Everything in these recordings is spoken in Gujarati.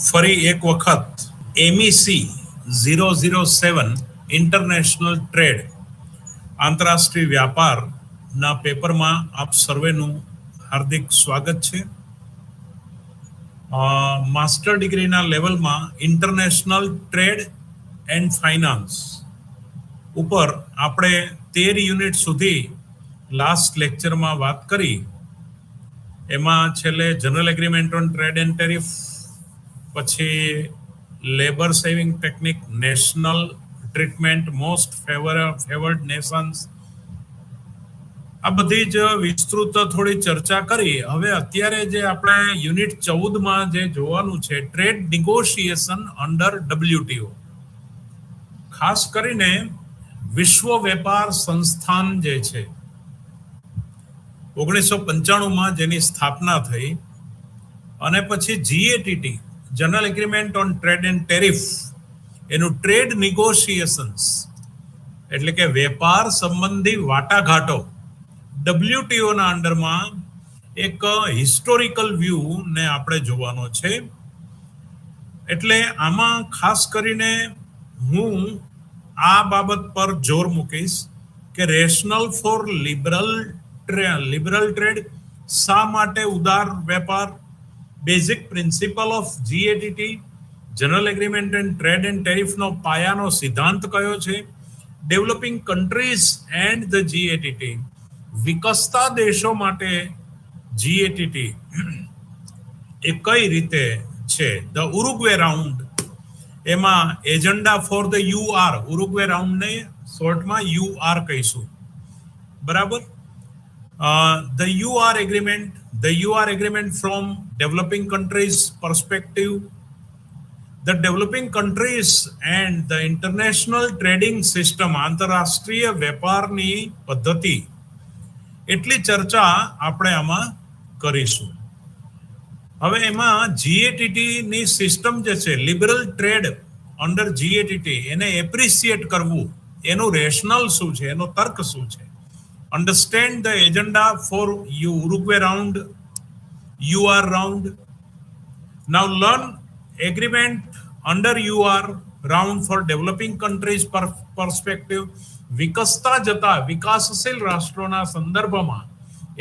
ફરી એક વખત MEC 007 ઇન્ટરનેશનલ ટ્રેડ આંતરરાષ્ટ્રીય વ્યાપારના પેપરમાં આપ સર્વેનું હાર્દિક સ્વાગત છે. માસ્ટર ડિગ્રીના લેવલમાં ઇન્ટરનેશનલ ટ્રેડ એન્ડ ફાઇનાન્સ ઉપર આપણે 13 યુનિટ સુધી લાસ્ટ લેક્ચરમાં વાત કરી. એમાં છેલ્લે general agreement on trade and tariff, પછી labour saving technique, national treatment, most favoured nations, આ બધી જ વિસ્તૃત થોડી ચર્ચા કરી. હવે અત્યારે જે આપણે યુનિટ 14માં જે જોવાનું છે, ટ્રેડ નિગોશિએશન અંડર WTO. ખાસ કરીને વિશ્વ વેપાર સંસ્થાન જે છે 1995માં જેની સ્થાપના થઈ, અને પછી GATT general agreement on trade and tariff, એનું ટ્રેડ નિગોશિએશન્સ એટલે કે વેપાર સંબંધી વાટાઘાટો WTO ના અંડરમાં એક હિસ્ટોરિકલ વ્યૂ ને આપણે જોવાનો છે. એટલે આમાં ખાસ કરીને હું આ બાબત પર જોર મૂકીશ કે રેશનલ ફોર લિબરલ ટ્રેડ, શા માટે ઉદાર વેપાર, basic principle of GATT, general agreement and trade and ટેરિફનો પાયાનો સિદ્ધાંત કયો છે, developing countries and the GATT, વિકસતા દેશો માટે GATT એ કઈ રીતે છે, ધ ઉરુગ્વે રાઉન્ડ, એમાં agenda for the UR, Uruguay રાઉન્ડને શોર્ટમાં UR કહીશું, બરાબર. The UR agreement from developing countries perspective, the developing countries and the international trading system, આંતરરાષ્ટ્રીય વેપારની પદ્ધતિ, એટલી ચર્ચા આપણે આમાં કરીશું. હવે એમાં GATT ની સિસ્ટમ જે છે, લિબરલ ટ્રેડ અંડર GATT, એને એપ્રિશિએટ કરવું, એનું રેશનલ શું છે, એનો તર્ક શું છે. Understand the agenda for Uruguay round, UR round. Now learn agreement under UR round for developing countries perspective. વિકસતા જતા વિકાસશીલ રાષ્ટ્રોના સંદર્ભમાં,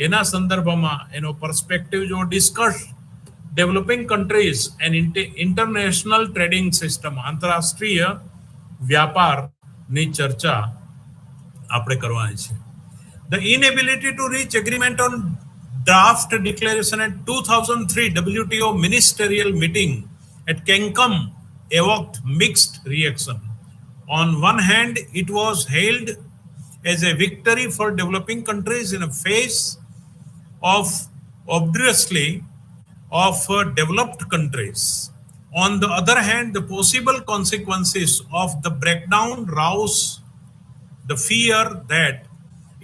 એના સંદર્ભમાં એનો પર્સપેક્ટિવ જો discuss, developing countries and international trading system, આંતરરાષ્ટ્રીય વ્યાપારની ચર્ચા આપણે કરવાની છે. The inability to reach agreement on draft declaration at 2003 WTO ministerial meeting at Cancun evoked mixed reaction. On one hand, it was hailed as a victory for developing countries in a phase of obviously of developed countries. On the other hand, the possible consequences of the breakdown rouse the fear that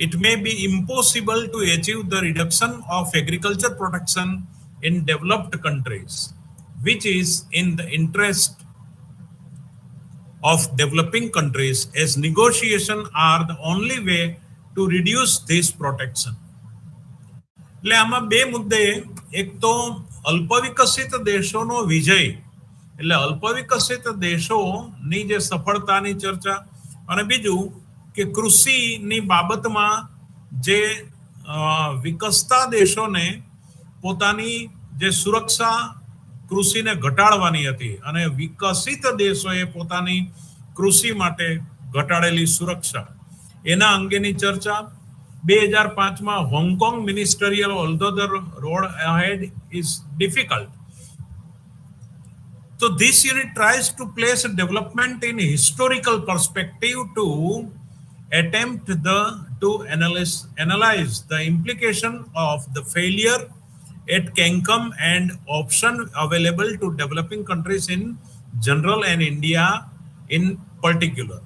it may be impossible to achieve the reduction of agriculture production in developed countries, which is in the interest of developing countries, as negotiation are the only way to reduce this protection. એટલે આમાં બે મુદ્દે, એક તો અલ્પવિકસિત દેશોનો વિજય, એટલે અલ્પવિકસિત દેશોની જે સફળતાની ચર્ચા, અને બીજું કે કૃષિની બાબતમાં જે વિકસતા દેશોને પોતાની જે સુરક્ષા કૃષિને ઘટાડવાની હતી, અને વિકસિત દેશોએ પોતાની કૃષિ માટે ઘટાડેલી સુરક્ષા, એના અંગેની ચર્ચા. 2005માં Hong Kong ministerial, although the road ahead is difficult. So this unit tries to place development in historical perspective to attempt to analyze the implication of the failure at Cancun and option available to developing countries in general and India in particular.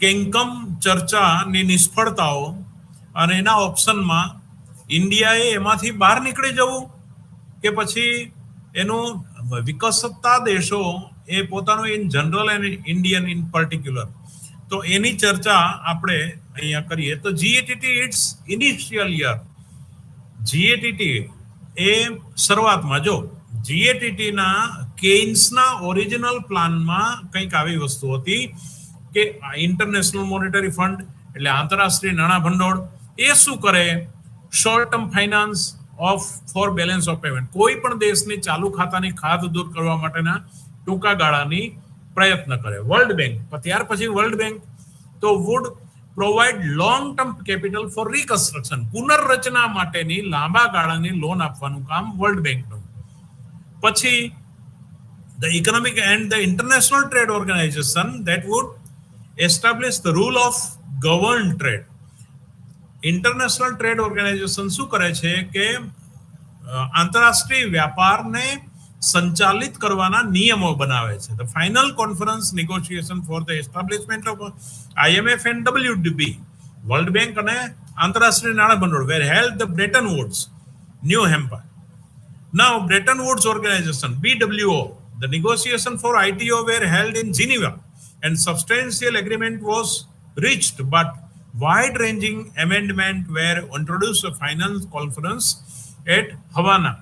Cancun ચર્ચાની નિષ્ફળતાઓ અને એના ઓપ્શનમાં ઇન્ડિયાએ એમાંથી બહાર નીકળી જવું, કે પછી એનું વિકસતા દેશો એ પોતાનું in general and Indian in particular, તો એની ચર્ચા આપણે અહીંયા કરીએ. તો GATT its initial year, GATT એ શરૂઆતમાં, જો GATT ના કેન્સના ઓરિજિનલ પ્લાનમાં કંઈક આવી વસ્તુ હતી કે ઇન્ટરનેશનલ મોનેટરી ફંડ એટલે આંતરરાષ્ટ્રીય નાણાં ભંડોળ એ શું કરે, short term finance of for balance of payment, કોઈ પણ દેશની ચાલુ ખાતાની ખાધ દૂર કરવા માટેના ટૂંકા ગાળાની પ્રયત્ન કરે. વર્લ્ડ બેંક, ત્યાર પછી વર્લ્ડ બેંક તો would provide long term capital for reconstruction, પુનર્રચના માટેની લાંબા ગાળાની લોન આપવાનું કામ વર્લ્ડ બેંકનું. પછી the economic and the international trade organization that would establish the rule of governed trade. International trade organisation શું કરે છે કે આંતરરાષ્ટ્રીય વ્યાપારને સંચાલિત કરવાના નિયમો બનાવે છે. The final conference negotiation for the establishment of IMF and WDB, world bank અને આંતરરાષ્ટ્રીય નાણાં ભંડોળ were held the Bretton Woods, New Hampshire. Now Bretton Woods Organization, BWO, the negotiation for ITO were held in Geneva and substantial agreement was reached, but wide-ranging amendment were introduced a final conference at Havana,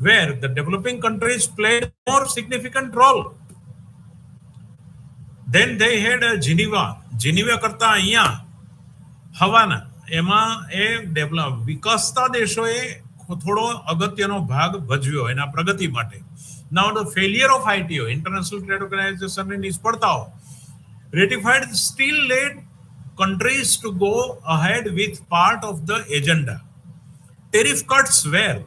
where the developing countries played a more significant role. Then they had a Geneva કરતા અહીંયા હવાના, એમાં એ વિકસતા દેશોએ થોડો અગત્યનો ભાગ ભજવ્યો એના પ્રગતિ માટે. Now the failure of ITO, International Trade Organization, ની નિષ્ફળતાઓ ratified still led countries to go ahead with part of the agenda. Tariff cuts were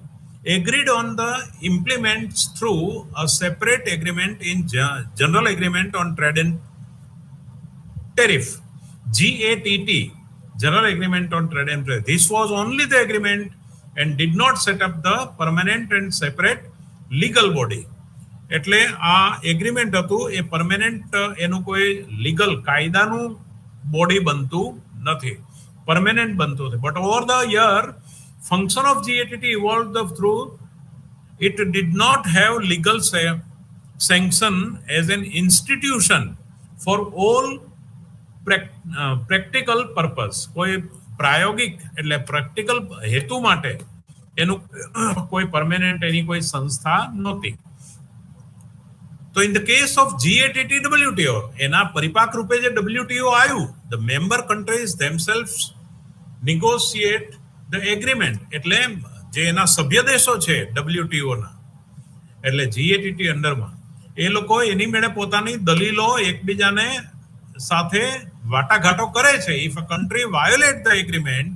agreed on the implements through a separate agreement in General Agreement on Trade and Tariff, GATT, General Agreement on Trade and Tariff. This was only the agreement and did not set up the permanent and separate legal body. એટલે આ એગ્રીમેન્ટ હતું એ પરમેનન્ટ, એનું કોઈ લીગલ કાયદાનું બોડી બનતું નથી, પરમેનન્ટ બનતું નથી. But over the year function of GATT evolved through it did not have legal sanction as an institution for all practical purpose. કોઈ પ્રાયોગિક એટલે પ્રેક્ટિકલ હેતુ માટે એનું કોઈ પરમેનન્ટ એની કોઈ સંસ્થા નહોતી. તો in the case of GATT WTO, એના પરિપાક રૂપે જે WTO આવ્યું, the member countries themselves negotiate the agreement. એટલે જે એના સભ્ય દેશો છે WTO ના, એટલે GATT અંડરમાં, એ લોકો એની મેળે પોતાની દલીલો એકબીજાને સાથે વાટાઘાટો કરે છે. If a country violet the agreement,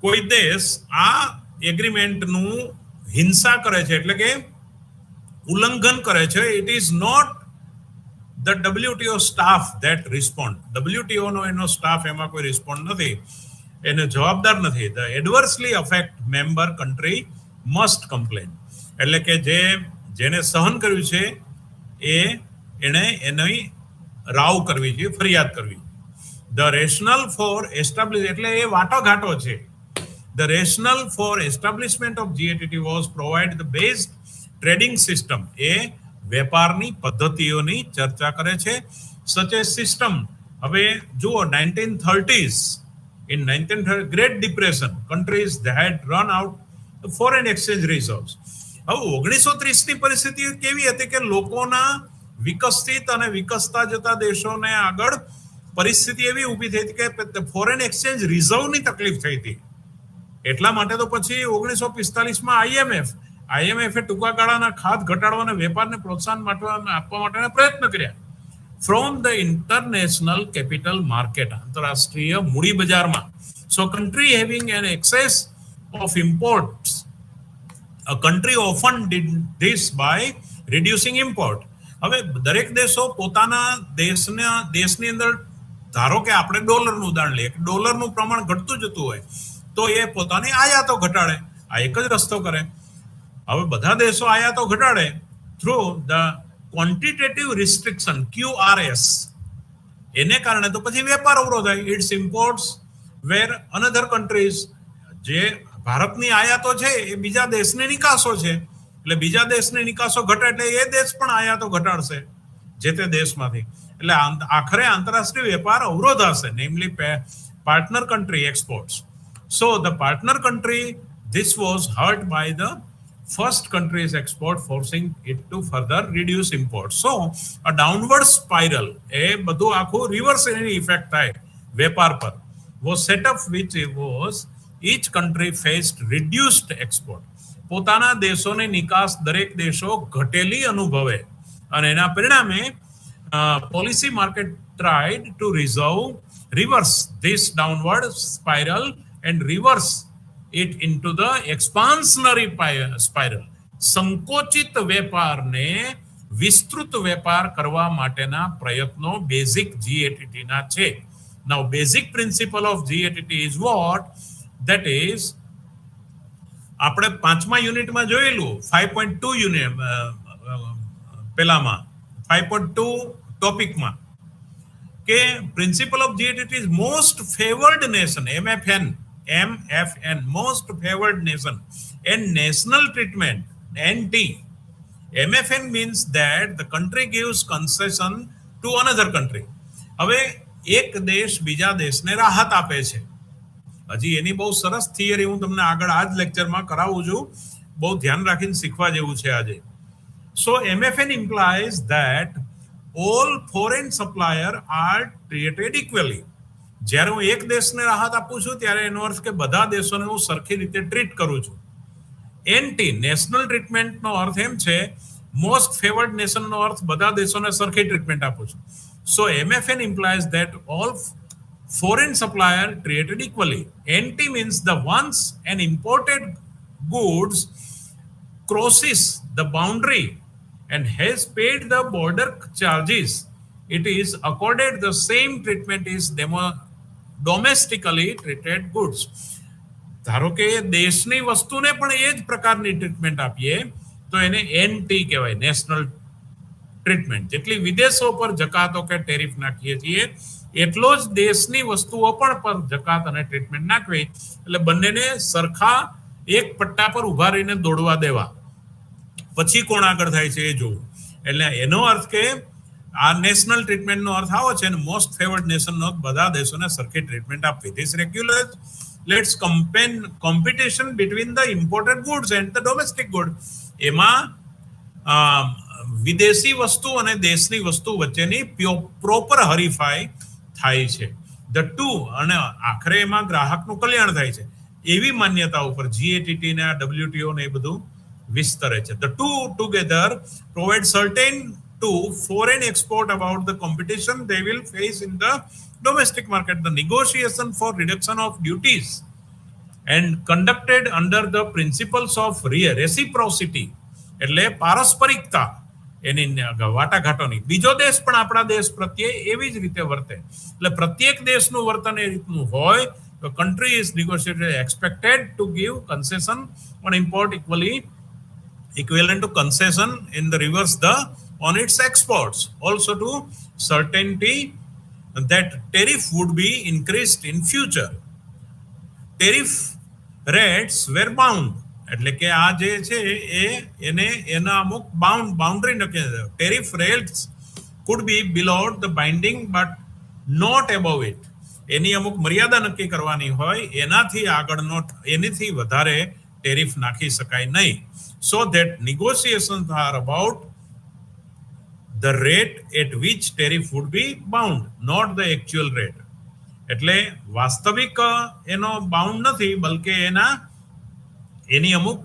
કોઈ દેશ આ એગ્રીમેન્ટનું હિંસા કરે છે એટલે કે ઉલ્લંઘન કરે છે, it is not the WTO staff that respond. WTO નો એનો સ્ટાફ એમાં કોઈ રિસ્પોન્ડ નથી, એને જવાબદાર નથી. The adversely affect member country must complain, એટલે કે જેને સહન કર્યું છે એને એની રાવ કરવી જોઈએ, ફરિયાદ કરવી. ધ રેશનલ ફોર એસ્ટાબ્લિશ, એટલે એ વાટાઘાટો છે. The rational for establishment of GATT was provide the based trading system, એ વેપારની પદ્ધતિઓની ચર્ચા કરે છે. સચ એ સિસ્ટમ, હવે જુઓ 1930s, in 1930 Great Depression, countries that had run out the foreign exchange reserves. હવે 1930 ની પરિસ્થિતિ કેવી હતી કે લોકોના વિકસિત અને વિકસતા જતા દેશોને આગળ પરિસ્થિતિ એવી ઊભી થઈ હતી કે ફોરેન એક્સચેન્જ રિઝર્વની તકલીફ થઈ હતી. એટલા માટે તો પછી 1945માં IMF એ ટૂંકા ગાળાના ખાત ઘટાડવા અને વેપારને પ્રોત્સાહન આપવા માટેના પ્રયત્ન કર્યા. From the international capital market, આંતરરાષ્ટ્રીય મૂડી બજારમાં. So country having an access of imports, a country often did this by reducing import. હવે દરેક દેશો પોતાના દેશની અંદર, ધારો કે આપણે ડોલરનું ઉદાહરણ લઈએ, ડોલરનું પ્રમાણ ઘટતું જતું હોય તો એ પોતાની આયાતો ઘટાડે. આ એક જ રસ્તો કરે. હવે બધા દેશો આયાતો ઘટાડે through the quantitative restriction, QRS. એને કારણે તો પછી વેપાર અવરોધાય. Its imports were another countries, જે ભારતની આયાતો છે એ બીજા દેશની નિકાસો છે, એટલે બીજા દેશની નિકાસો ઘટે એટલે એ દેશ પણ આયાતો ઘટાડશે જે તે દેશમાંથી. એટલે આખરે આંતરરાષ્ટ્રીય વેપાર અવરોધાશે, namely partner country exports. So the partner country, this was hurt by the first country's export, forcing it to further reduce imports. So a downward spiral, એ બધું આખું reverse એની effect થાય વેપાર પર, was set up which was each country faced reduced export. પોતાના દેશોની નિકાસ દરેક દેશો ઘટેલી અનુભવે અને એના પરિણામે policy market tried to reverse this downward spiral and reverse it into the expansionary spiral. સંકોચિત વેપારને વિસ્તૃત વેપાર કરવા માટેના પ્રયત્નો બેઝિક જીએટીટી ના છે. Now basic principle of GATT is what? That is, આપણે પાંચમા યુનિટમાં જોયેલું 5.2 યુનિટ પેલામાં 5.2 ટોપિકમાં કે principal of GATT is most favored nation, MFN, most favored nation, and national treatment, NT. MFN means that the country gives concession to another country. હવે એક દેશ બીજા દેશને રાહત આપે છે. હજી એની બહુ સરસ થિયરી હું તમને આગળ આ જ લેક્ચરમાં કરાવું છું, બહુ ધ્યાન રાખીને શીખવા જેવું છે આજે. So MFN implies that all foreign supplier are treated equally. જ્યારે હું એક દેશને રાહત આપું છું ત્યારે એનો અર્થ કે બધા દેશોને હું સરખી રીતે ટ્રીટ કરું છું. એનટી નેશનલ ટ્રીટમેન્ટનો અર્થ એમ છે, મોસ્ટ ફેવર્ડ નેશનનો અર્થ બધા દેશોને સરખી ટ્રીટમેન્ટ આપું છું. So MFN implies that all foreign supplier treated equally. NT means the once an imported goods crosses the boundary and has paid the border charges, it is accorded the same treatment is domestically treated goods. ધારો કે દેશની વસ્તુને પણ એ જ પ્રકારની ટ્રીટમેન્ટ આપીએ તો એને એનટી કહેવાય, નેશનલ ટ્રીટમેન્ટ. જેટલી વિદેશો પર જકાતો કે ટેરિફ નાખીએ છીએ એટલો જ દેશની વસ્તુઓ પર જકાત અને ટ્રીટમેન્ટ નાખવી, એટલે બંનેને સરખા એક પટ્ટા પર ઉભા રહીને દોડવા દેવા, પછી કોણ આગળ થાય છે એ જોવું. એટલે એનો અર્થ કે આ નેશનલ ટ્રીટમેન્ટનો અર્થ આવો છે, મોસ્ટ ફેવર્ડ નેશનનો બધા દેશોને સરખી ટ્રીટમેન્ટ આપવી. This regulates competition between the imported goods and the domestic good. એમાં વિદેશી વસ્તુ અને દેશની વસ્તુ વચ્ચેની પ્રોપર હરીફાઈ થાય છે. ધ ટુ, અને આખરે એમાં ગ્રાહકનું કલ્યાણ થાય છે, એવી માન્યતા ઉપર જીએટીટી ને ડબ્લ્યુટીઓ ને એ બધું વિસ્તરે છે. The two together provide certain to foreign export about the competition they will face in the domestic market. The negotiation for reduction of duties and conducted under the principles of reciprocity, એટલે પારસ્પરિકતા, એની વાટાઘાટોની. બીજો દેશ પણ આપણા દેશ પ્રત્યે એવી જ રીતે વર્તે, એટલે પ્રત્યેક દેશનું વર્તન એ રીતનું હોય તો country is negotiated expected to give concession on import equivalent to concession in the reverse on its exports, also to certainty that tariff would be increased in future. Tariff rates were bound, એટલે કે આ જે છે એના અમુક બાઉન્ડરી નક્કી. Tariff rates could be below the binding but not above it. એની અમુક મર્યાદા નક્કી કરવાની હોય, એનાથી આગળનો એનાથી વધારે ટેરિફ નાખી શકાય નહીં. So that negotiations are about the rate at which tariff would be bound, not the actual rate. એટલે વાસ્તવિક એનો બાઉન્ડ નથી, બલકે એની અમુક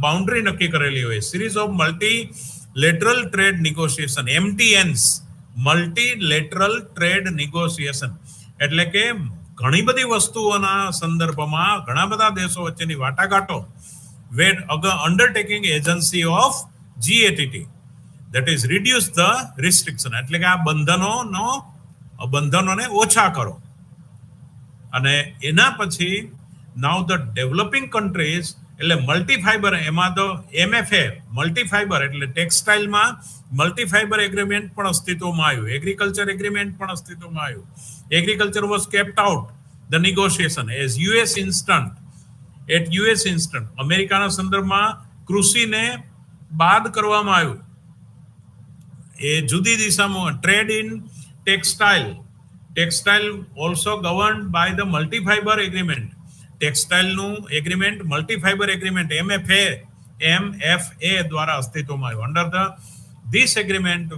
બાઉન્ડરી નક્કી કરેલી હોય. Series of multilateral trade negotiation, MTNs, multilateral trade negotiation, એટલે કે ઘણી બધી વસ્તુઓના સંદર્ભમાં ઘણા બધા દેશો વચ્ચેની વાટાઘાટો undertaking agency of GATT. That is reduce the restriction, એટલે કે આ બંધનોને ઓછા કરો. અને એના પછી now the developing countries, એટલે મલ્ટીફાઈબર, એમાં તો MFA મલ્ટીફાઈબર એટલે ટેક્સટાઇલમાં મલ્ટીફાઈબર એગ્રીમેન્ટ પણ અસ્તિત્વમાં આવ્યું, એગ્રીકલ્ચર એગ્રીમેન્ટ પણ અસ્તિત્વમાં આવ્યું. Agriculture was kept out the negotiation as US instant. અમેરિકાના સંદર્ભમાં કૃષિને બાદ કરવામાં આવ્યું. એ જુદી દિશામાં trade in textile also governed by the multifibre agreement. ટેક્સટાઇલનું agreement, multifibre agreement MFA IMFA દ્વારા અસ્તિત્વમાં આવ્યું. Under this agreement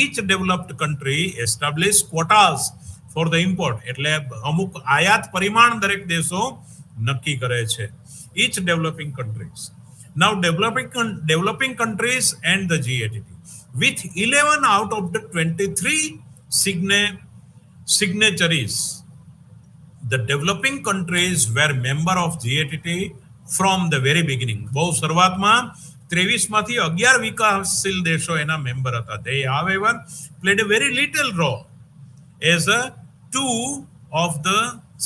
each developed country established quotas for the import, એટલે અમુક આયાત પરિમાણ દરેક દેશો નક્કી કરે છે. each developing countries. Now developing countries and the GATT with 11 out of the 23 signatories, the developing countries were member of GATT from the very beginning. બહુ શરૂઆતમાં 23 માંથી 11 વિકાસશીલ દેશો એના મેમ્બર હતા. They however played a very little role as a two of the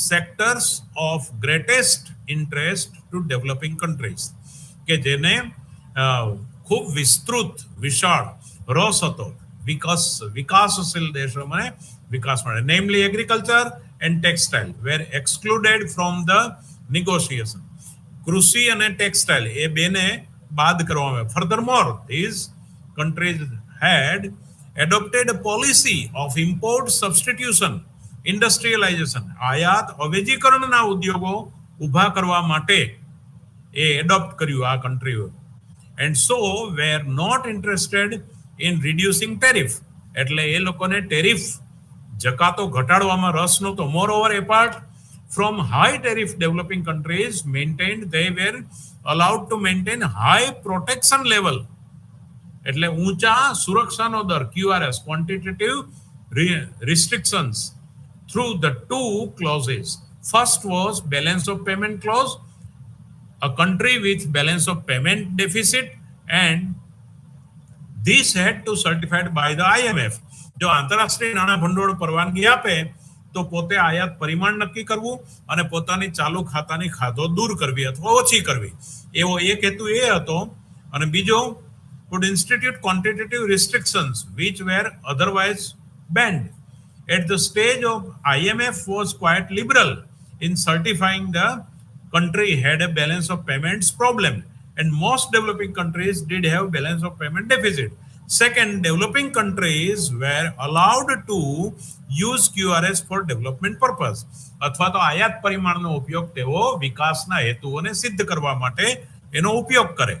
sectors of greatest interest to developing countries, કે જેને ખૂબ વિશાળ રસ હતો વિકાસશીલ દેશોમાં વિકાસ માટે. Namely agriculture and textile were excluded from the negotiation. કૃષિ અને ટેક્સટાઇલ એ બેને બાદ કરવામાં આવ્યા. Furthermore, these countries had adopted a policy of import substitution, industrialization, આયાત અવેજીકરણના ઉદ્યોગો ઊભા કરવા માટે એ એડોપ્ટ કર્યું આ કન્ટ્રીઓ. and so were not interested in reducing tariff, એટલે એ લોકોને ટેરિફ જકાતો ઘટાડવામાં રસ નહોતો. moreover, apart from high tariff, developing countries maintained they were allowed to maintain high protection level, એટલે ઊંચા સુરક્ષાનો દર QRS, quantitative restrictions, through the two clauses. First was balance of payment clause, a country with balance of payment deficit, and this had to certified by the IMF. જો આંતરરાષ્ટ્રીય નાણાં ભંડોળ પરવાનગી આપે તો પોતે આયાત પરિમાણ નક્કી કરવું અને પોતાની ચાલુ ખાતાની ખાધો દૂર કરવી અથવા ઓછી કરવી, એવો એક હેતુ એ હતો. અને બીજો would institute quantitative restrictions which were otherwise banned. At the stage of IMF was quite liberal in certifying the country had a balance of payments problem, and most developing countries did have balance of payment deficit. Second, developing countries were allowed to use QRS for development purpose, અથવા તો આયાત પરિમાણનો ઉપયોગ તેઓ વિકાસના હેતુઓને સિદ્ધ કરવા માટે એનો ઉપયોગ કરે.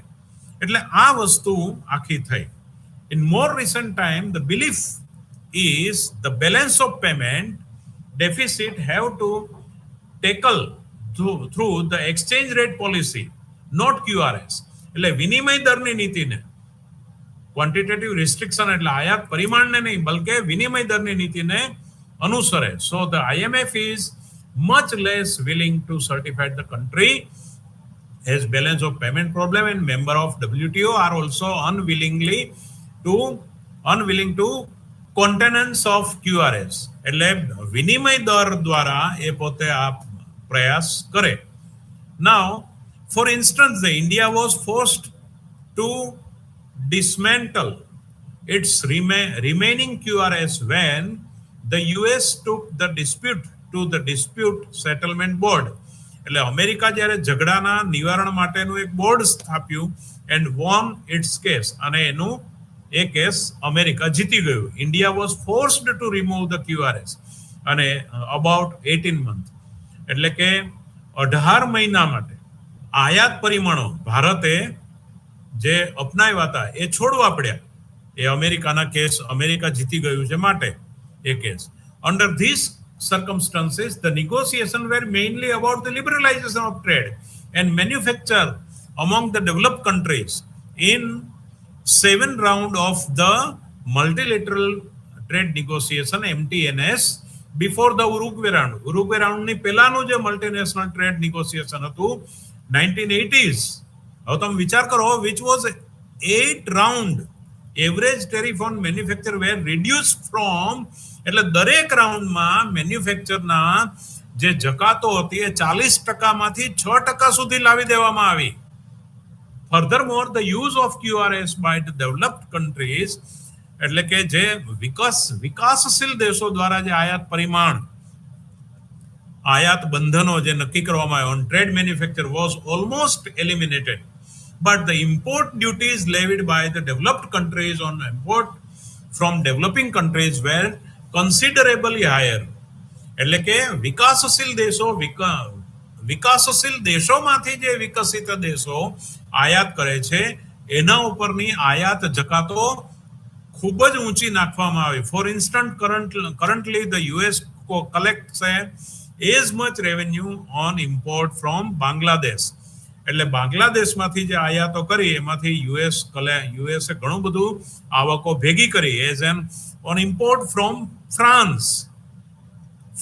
એટલે આ વસ્તુ આખી થઈ. In more recent time, the belief is the balance of payment deficit have to tackle through the exchange rate policy, not QRS. એટલે વિનિમય દરની નીતિને, ક્વોન્ટિટેટિવ રિસ્ટ્રિક્શન એટલે આયાત પરિમાણને નહીં બલકે વિનિમય દરની નીતિને અનુસરે. So the IMF is much less willing to certify the country as balance of payment problem, and member of WTO are also unwilling to countenance of QRS. એટલે વિનિમય દર દ્વારા એ પોતે આ પ્રયાસ કરે. Now, for instance, the India was forced to dismantle its remaining QRS when the US took the dispute to the dispute settlement board. એટલે અમેરિકા જ્યારે ઝઘડાના નિવારણ માટેનું એક board સ્થાપ્યું and won its case, અને એનું એ કેસ અમેરિકા જીતી ગયું. India was forced to remove the QRS અને about 18 months, એટલે કે 18 મહિના માટે આયાત પરિમાણો ભારતે જે અપનાવ્યા હતા એ છોડવા પડ્યા. એ અમેરિકાના કેસ અમેરિકા જીતી ગયું છે માટે એ case. Under these circumstances, the negotiations were mainly about the liberalization of trade and manufacture among the developed countries. In 7 round of the multilateral trade negotiation MTNS before the Uruguay round ની પહેલાનું જે મલ્ટીનેશનલ ટ્રેડ નેગોશિએશન હતું 1980s. હવે તમે વિચાર કરો, which was 8 round average tariff on manufacture were reduced from, એટલે દરેક રાઉન્ડમાં મેન્યુફેક્ચરના જે જકાતો હતી એ 40% માંથી 6% સુધી લાવી દેવામાં આવી. Furthermore, the use of QRS by the developed countries, એટલે કે જે વિકાસશીલ દેશો દ્વારા જે આયાત પરિમાણ આયાત બંધનો જે નક્કી કરવામાં આવ્યો on trade manufacture was almost eliminated, but the import duties levied by the developed countries on import from developing countries were considerably higher. એટલે કે વિકાસશીલ દેશો વિકાસશીલ દેશોમાંથી જે વિકસિત દેશો આયાત કરે છે એના ઉપરની આયાત જકાતો ખૂબ જ ઊંચી નાખવામાં આવી. For instant currently the US collect as much revenue on import from Bangladesh. એટલે બાંગ્લાદેશમાંથી જે આયાતો કરી એમાંથી યુએસે ઘણું બધું આવકો ભેગી કરી as an on import from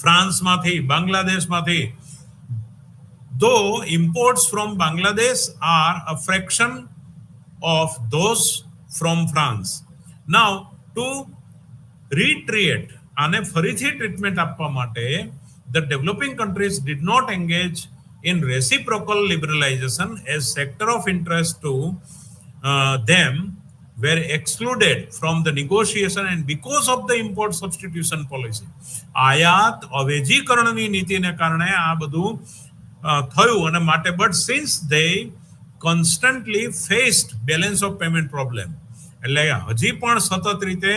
ફ્રાન્સમાંથી, બાંગ્લાદેશમાંથી. Though imports from Bangladesh are a fraction of those from France. Now, to retreat અને ફરીથી ટ્રીટમેન્ટ આપવા માટે the developing countries did not engage in reciprocal liberalization as sector of interest to them were excluded from the negotiation and because of the import substitution policy. આયાત અવેજીકરણની નીતિને કારણે આ બધું થયું અને માટે but since they constantly faced balance of payment problem. એટલે હજી પણ સતત રીતે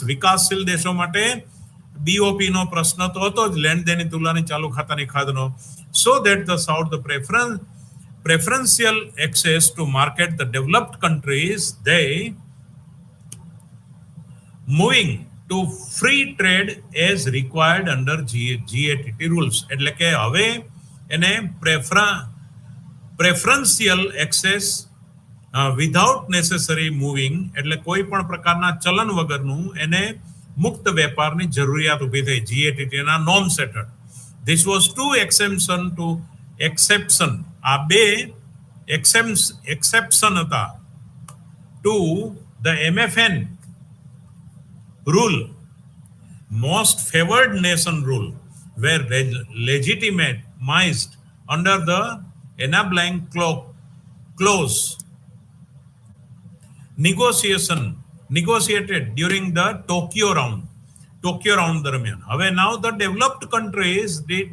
વિકાસશીલ દેશો માટે બીઓપી નો પ્રશ્ન તો હતો જ, લેણ દેની તુલનાની ચાલુ ખાતાની ખાધનો. So that the south the preferential access to market the developed countries they moving to free trade as required under GATT rules. એટલે કે હવે એને preferential access without necessary moving, એટલે કોઈ પણ પ્રકારના ચલન વગરનું એને મુક્ત વેપારની જરૂરિયાત ઊભી થઈ. GATT ના norm setter. This was two exception. આ બે exception હતા to the MFN rule, most favored nation rule, were legitimized under the enabling clause negotiated during the Tokyo round દરમિયાન. હવે now the developed countries did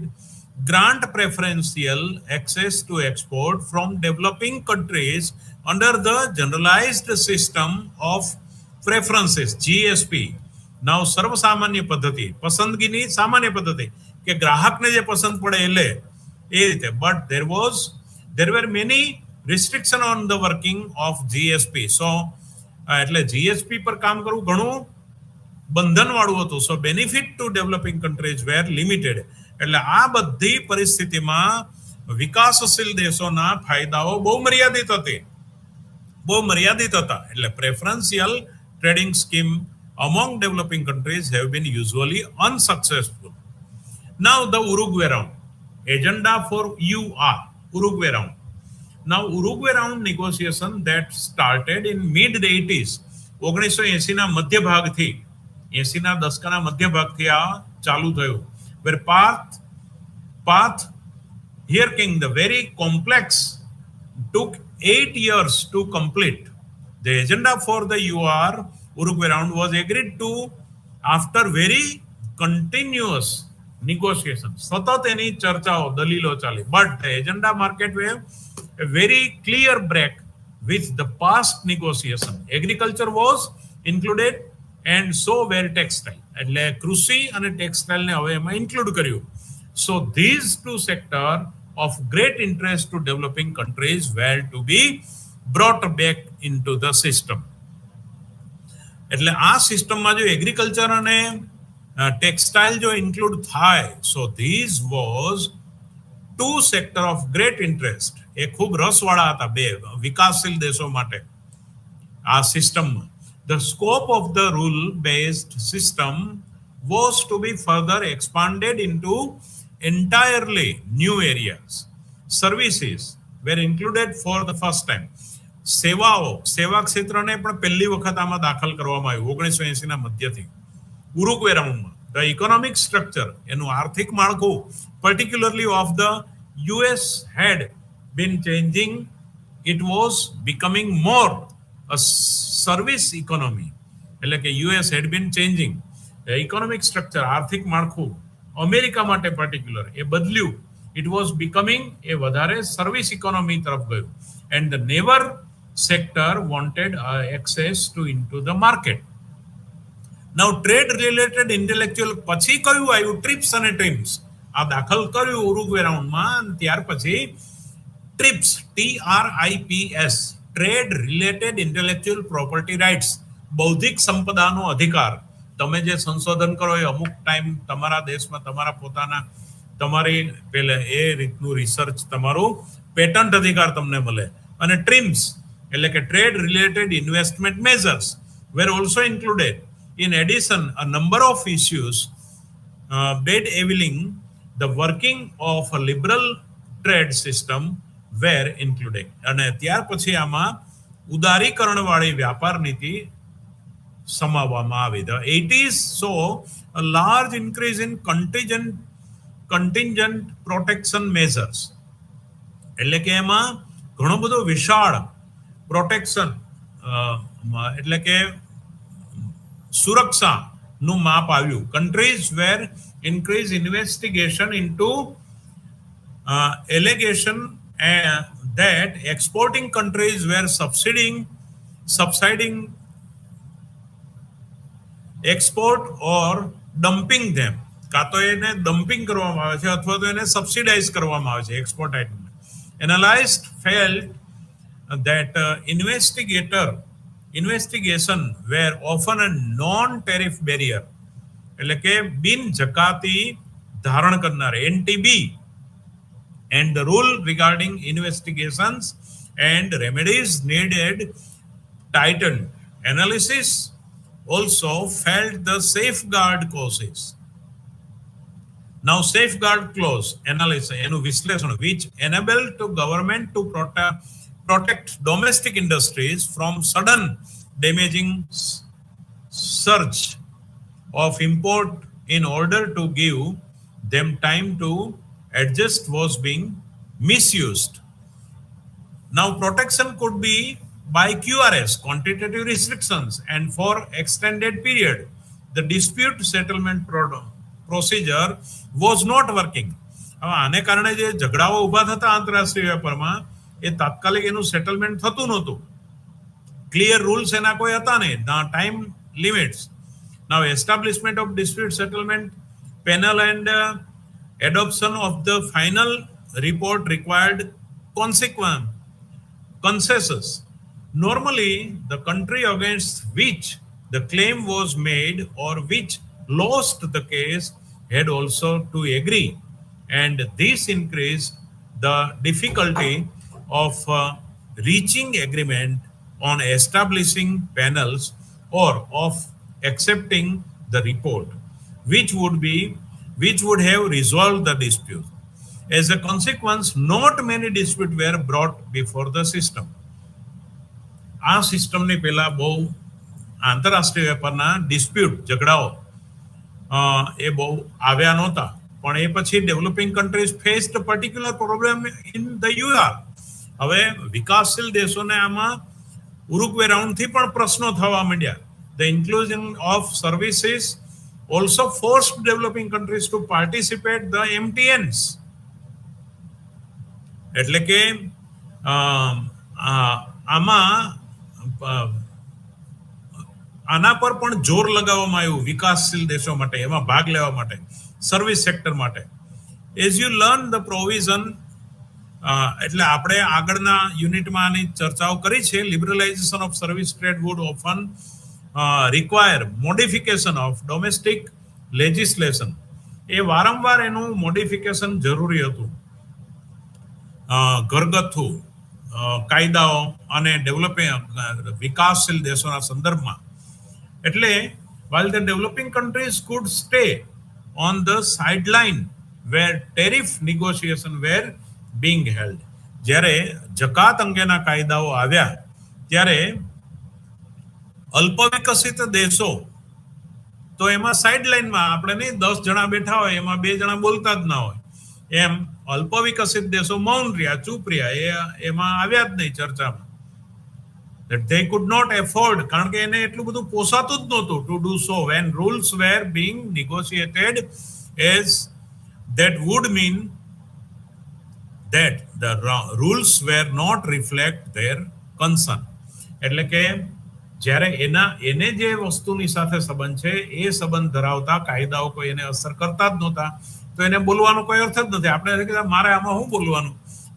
grant preferential access to export from developing countries under the generalized system of preferences GSP. now સર્વસામાન્ય પદ્ધતિ, પસંદગીની સામાન્ય પદ્ધતિ કે ગ્રાહકને જે પસંદ પડે એ લે એ રીતે. but there were many restriction on the working of GSP. so એટલે GSP પર કામ કરવું ઘણું બંધનવાળું હતું. સો બેનિફિટ ટુ ડેવલપિંગ કન્ટ્રીઝ વેર લિમિટેડ. એટલે આ બધી પરિસ્થિતિમાં વિકાસશીલ દેશોના ફાયદાઓ બહુ મર્યાદિત હતા. એટલે preferential trading scheme among developing countries have been usually unsuccessful. Now the Uruguay round, agenda for Uruguay round. Now Uruguay round negotiation that started in mid 80s, 1980 ના મધ્યભાગથી 80 ના દશકના મધ્યભાગથી આ ચાલુ થયું. where path here king the very complex took 8 years to complete. The agenda for the Uruguay round was agreed to after very continuous negotiations. સતત એની ચર્ચાઓ દલીલો ચાલી. but the agenda market wave a very clear break with the past negotiation. Agriculture was included and so were textile. એટલે કૃષિ અને ટેક્સટાઇલ ને હવે એમાં ઇન્ક્લુડ કર્યું. so these two sector of great interest to developing countries were to be brought back into the system. એટલે આ સિસ્ટમમાં જો એગ્રીકલ્ચર અને ટેક્સટાઇલ જો ઇન્ક્લુડ થાય, so these was two sector of great interest. એ ખૂબ રસવાળા હતા બે વિકાસશીલ દેશો માટે આ સિસ્ટમમાં. The scope of the rule-based system was to be further expanded into entirely new areas. Services were included for the first time. સેવા ક્ષેત્રને પણ પહેલી વખત આમાં દાખલ કરવામાં આવ્યું 1980 ના મધ્યથી ઉરુગ્વે રાઉન્ડમાં. The economic structure, એનું આર્થિક માળખું particularly of the US had been changing. It was becoming more a service economy. એટલે કે US had been changing. The economic structure, આર્થિક માળખું અમેરિકા માટે પર્ટિક્યુલર એ બદલ્યું. It was becoming a વધારે સર્વિસ ઇકોનોમી તરફ ગયું. And the naval sector wanted access into the market. Now trade related intellectual પછી કયું આવ્યું? ટ્રિપ્સ અને ટ્રિમ્સ. આ દાખલ કર્યું ઉરુગ્વે રાઉન્ડમાં. ત્યાર પછી TRIPS, TRIPS, trade related intellectual property rights, બૌદ્ધિક સંપદાનો અધિકાર. તમે જે સંશોધન કરો એ અમુક ટાઈમ તમારા દેશમાં તમારા પોતાના તમારી પેલે એ રીતનું રિસર્ચ તમારું પેટન્ટ અધિકાર તમને મળે. અને ટ્રીમ્સ એટલે કે trade related investment measures were also included. In addition, a number of issues bedeviling the working of a liberal trade system were included. અને ત્યાર પછી આમાં ઉદારીકરણવાળી વ્યાપાર નીતિ સમાવવામાં આવી. The 80s saw a large increase in contingent protection measures. એટલે કે એમાં ઘણો બધો વિશાળ પ્રોટેક્શન એટલે કે સુરક્ષાનું માપ આવ્યું. Countries were increase investigation into allegation that exporting countries were subsiding export or dumping them. કાં તો એને ડમ્પિંગ કરવામાં આવે છે અથવા તો એને સબસિડાઇઝ કરવામાં આવે છે export item. Analysts felt that investigation were often a non-tariff barrier. એટલે કે બિન જકાતી ધારણ કરનાર NTB, and the rule regarding investigations and remedies needed tightened. Analysis also felt the safeguard clauses. Now safeguard clause analysis એનું વિશ્લેષણ which enabled to government to protect domestic industries from sudden damaging surge of import in order to give them time to adjust was being misused. Now protection could be by QRS, quantitative restrictions, and for extended period. The dispute settlement procedure was not working. આને કારણે જે ઝઘડાઓ ઊભા થતા આંતરરાષ્ટ્રીય વેપારમાં એ તાત્કાલિક એનું સેટલમેન્ટ થતું નહોતું. ક્લિયર રૂલ્સ એના કોઈ હતા નહીં, ના time limits. Now establishment of dispute settlement panel and adoption of the final report required consensus. Normally, the country against which the claim was made or which lost the case had also to agree, and this increased the difficulty of reaching agreement on establishing panels or of accepting the report, which would have resolved the dispute. As a consequence, not many disputes were brought before the system. આ સિસ્ટમની પહેલા બહુ આંતરરાષ્ટ્રીય વેપારના ડિસ્પ્યુટ ઝઘડાઓ એ બહુ આવ્યા નહોતા. પણ એ પછી developing countries faced particular problem in the UR. હવે વિકાસશીલ દેશોને આમાં ઉરુગ્વે રાઉન્ડથી પણ પ્રશ્નો થવા માંડ્યા. The inclusion of services also forced developing countries to participate the MTNs. એટલે કે આના પર પણ જોર લગાવવામાં આવ્યું વિકાસશીલ દેશો માટે એમાં ભાગ લેવા માટે, સર્વિસ સેક્ટર માટે. As you learn the provision, એટલે આપણે આગળના યુનિટમાં આની ચર્ચાઓ કરી છે. Liberalisation of service trade would often require modification of domestic legislation. એ વારંવાર એનું મોડિફિકેશન જરૂરી હતું. ઘરગથ્થુ કાયદાઓ અને ડેવલપિંગ વિકાસશીલ દેશોના સંદર્ભમાં. એટલે while the developing countries could stay on the sideline where tariff negotiation were being held. જ્યારે જકાત અંગેના કાયદાઓ આવ્યા ત્યારે અલ્પ વિકસિત દેશો તો એમાં સાઇડ લાઇનમાં આપણે નહીં 10 જણા બેઠા હોય એમાં 2 જણા બોલતા જ ના હોય એમ અલ્પ વિકસિત દેશો મૌન રહ્યા, ચૂપ રહ્યા, એમાં આવ્યા જ નહીં ચર્ચામાં. That they could not afford, કારણ કે એને એટલું બધું પોસાતું જ નહોતું to do so when rules were being negotiated, as that would mean that the rules were not reflect their concern. એટલે કે જ્યારે એને જે વસ્તુની સાથે સંબંધ છે એ સંબંધ ધરાવતા કાયદાઓ કોઈ એને અસર કરતા જ નહોતા. તો એને બોલવાનો કોઈ અર્થ જ નથી. આપણે કીધા મારે આમાં શું બોલવાનું,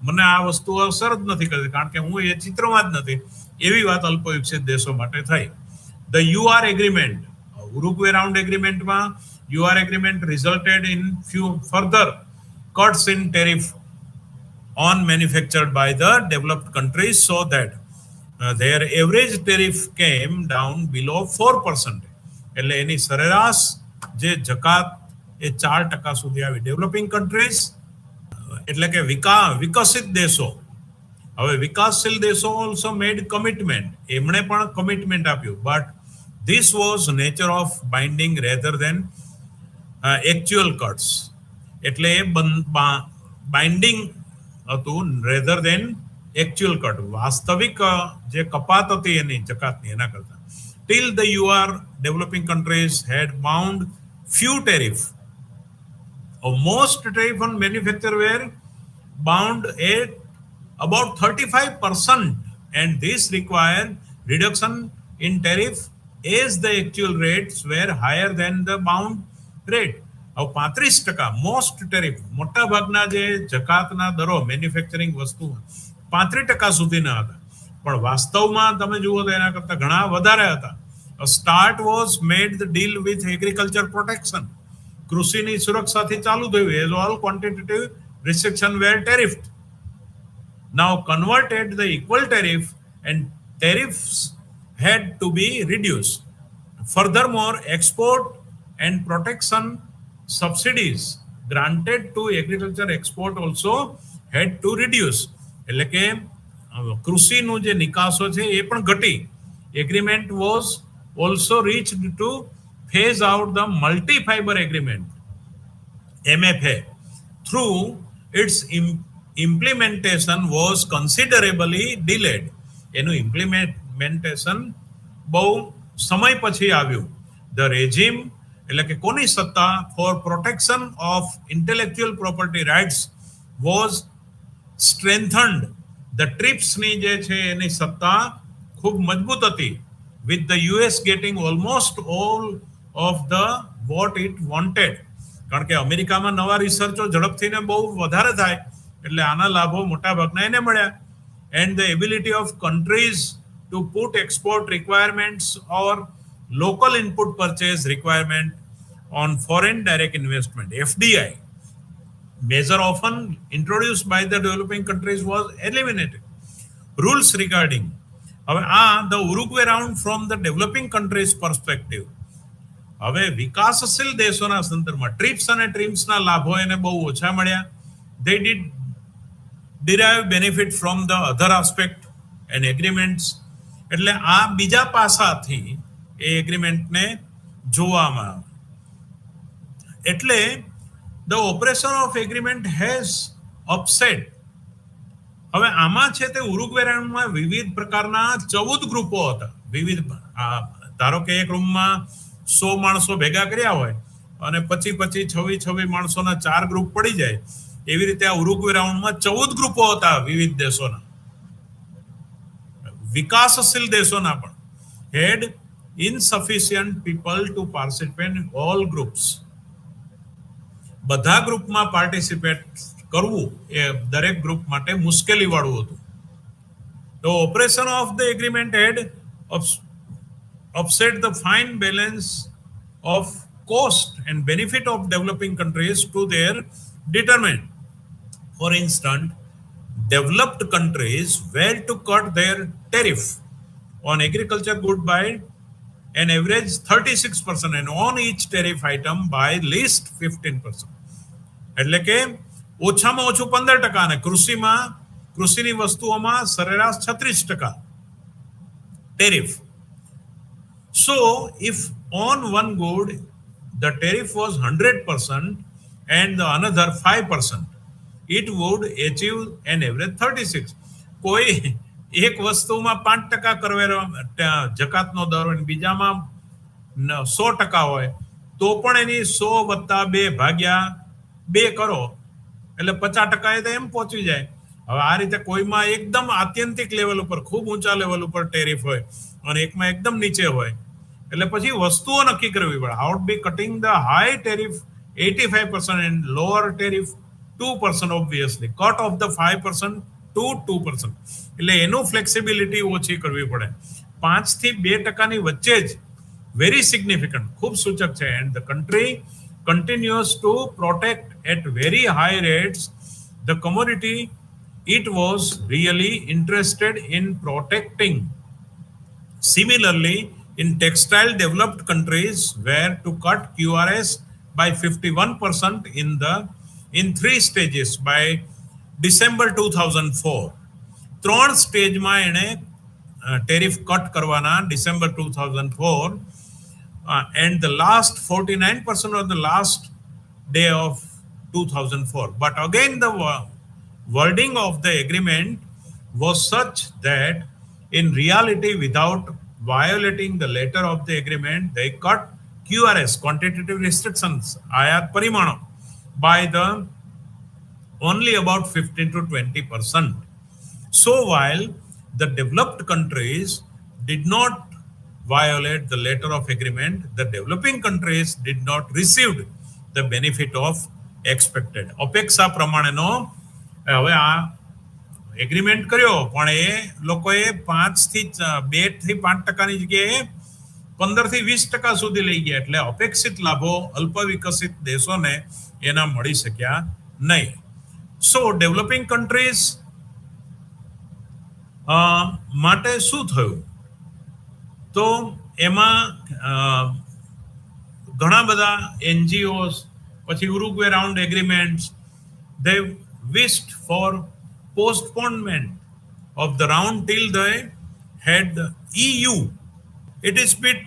મને આ વસ્તુ અસર જ નથી કરતી કારણ કે હું એ ચિત્રમાં જ નથી. એવી વાત અલ્પ વિકસિત દેશો માટે થઈ. The UR agreement, Uruguay round એગ્રીમેન્ટમાં UR agreement resulted in few further cuts in tariff on manufactured by the developed countries so that their average tariff came down below 4%. એટલે એની સરેરાશ જે જકાત એ 4% સુધી આવી. ડેવલપિંગ કન્ટ્રીઝ એટલે કે વિકસિત દેશો. હવે વિકાસશીલ દેશો ઓલ્સો મેડ કમિટમેન્ટ, એમણે પણ કમિટમેન્ટ આપ્યું, but this was nature of binding rather than actual cuts. એટલે એ બાઇન્ડિંગ હતું રેધર દેન એકચ્યુઅલ કટ, વાસ્તવિક જે કપાત હતી એની જકાતની એના કરતા. Till the UR developing countries had bound few tariff. Most tariff on manufacture were bound at about 35%, and this required reduction in tariff as the actual rates were higher than the bound rate. હવે 35% મોસ્ટ ટેરિફ, મોટા ભાગના જે જકાતના દરો મેન્યુફેક્ચરિંગ વસ્તુ 35% સુધીના હતા, પણ વાસ્તવમાં તમે જુઓ તો એના કરતા ઘણા વધારે હતા. A start was made the deal with agriculture protection. કૃષિની સુરક્ષાથી ચાલુ થયું. As all quantitative restriction were tariffed. Now converted the equal tariff and tariffs had to be reduced. Furthermore, export and protection subsidies granted to agriculture export also had to reduce. એટલે કે કૃષિનું જે નિકાસો છે એ પણ ઘટી. Agreement was also reached to phase out the multi-fiber agreement, MFA. Through its implementation was considerably delayed. એનું implementation બહુ સમય પછી આવ્યું. The regime એટલે કે કોની સત્તા for protection of intellectual property rights was strengthened. The TRIPSની જે છે એની સત્તા ખૂબ મજબૂત હતી, with the US getting almost all of the what it wanted. કારણ કે અમેરિકામાં નવા રિસર્ચો ઝડપથી ને બહુ વધારે થાય એટલે આના લાભો મોટા ભાગના એને મળ્યા. And the ability of countries to put export requirements or local input purchase requirement on foreign direct investment, FDI, measure often introduced by the developing countries was eliminated. Rules regarding હવે આ the Uruguay round from the developing countries perspective. હવે વિકાસશીલ દેશોના સંદર્ભમાં ટ્રીપ્સ અને ટ્રીમ્સના લાભો એને બહુ ઓછા મળ્યા. They did derive benefit from the other aspect and agreements. એટલે આ બીજા પાસાથી એ એગ્રીમેન્ટને જોવામાં આવે. એટલે the operation of agreement has upset. હવે આમાં છે તે ઉરુગ્વે રાઉન્ડમાં વિવિધ પ્રકારના 14 ગ્રુપો હતા. વિવિધ ધારો કે એક રૂમમાં 100 માણસો ભેગા કર્યા હોય અને પછી 26 માણસોના 4 ગ્રુપ પડી જાય, એવી રીતે આ ઉરુગ્વે રાઉન્ડમાં 14 ગ્રુપો હતા વિવિધ દેશોના, વિકાસશીલ દેશોના પણ. હેડ insufficient people to participate in all groups. બધા ગ્રુપમાં પાર્ટિસિપેટ કરવું એ દરેક ગ્રુપ માટે મુશ્કેલી વાળું હતું. The operation of the agreement had upset the fine balance of cost and benefit of developing countries to their determinant. For instance, developed countries were to cut their tariff on agriculture goods by an average 36% and on each tariff item by least 15%. એટલે કે ઓછામાં ઓછું 15% અને કૃષિની વસ્તુઓમાં સરેરાશ 36% tariff. So if on one good the tariff was 100% and the another 5%, it would achieve an average 36%. કોઈ એક વસ્તુમાં 5% કરવેરો જકાતનો દર હોય, બીજામાં 100% હોય, તો પણ એની 100 + 2 ભાગ્યા 2 કરો એટલે 50% તો એમ પહોંચી જાય. હવે આ રીતે કોઈમાં એકદમ આત્યંતિક લેવલ ઉપર ખૂબ ઊંચા લેવલ ઉપર ટેરિફ હોય અને એકમાં એકદમ નીચે હોય, એટલે પછી વસ્તુઓ નક્કી કરવી પડે. How to be cutting the high tariff 85% and lower tariff 2% obviously. Cut off the 5% to 2%. એટલે એનું ફ્લેક્સિબિલિટી ઓછી કરવી પડે. 5 થી 2% વચ્ચે જ very significant, ખૂબ સૂચક છે. And the country continues to protect at very high rates the commodity it was really interested in protecting. Similarly, in textile developed countries were to cut QRS by 51% in 3 stages by December 2004. 3 સ્ટેજમાં એણે ટેરિફ કટ કરવાના December 2004 and the last 49% on the last day of 2004. But again the wording of the agreement was such that in reality, without violating the letter of the agreement, they cut QRS, quantitative restrictions, ayat parimano, by the only about 15 to 20%. So while the developed countries did not violate the letter of agreement, the developing countries did not receive the benefit of expected. અપેક્ષા પ્રમાણેનો હવે આ એગ્રીમેન્ટ કર્યો, પણ એ લોકોએ 2 થી 5% જગ્યાએ 15 થી 20% સુધી લઈ ગયા. એટલે અપેક્ષિત લાભો અલ્પ વિકસિત દેશોને એના મળી શક્યા નહીં. સો ડેવલપિંગ કન્ટ્રીઝ માટે શું થયું? તો એમાં ઘણા બધા NGOs, પછી Uruguay round agreements, they wished for postponement of the round till they had the EU. It is bit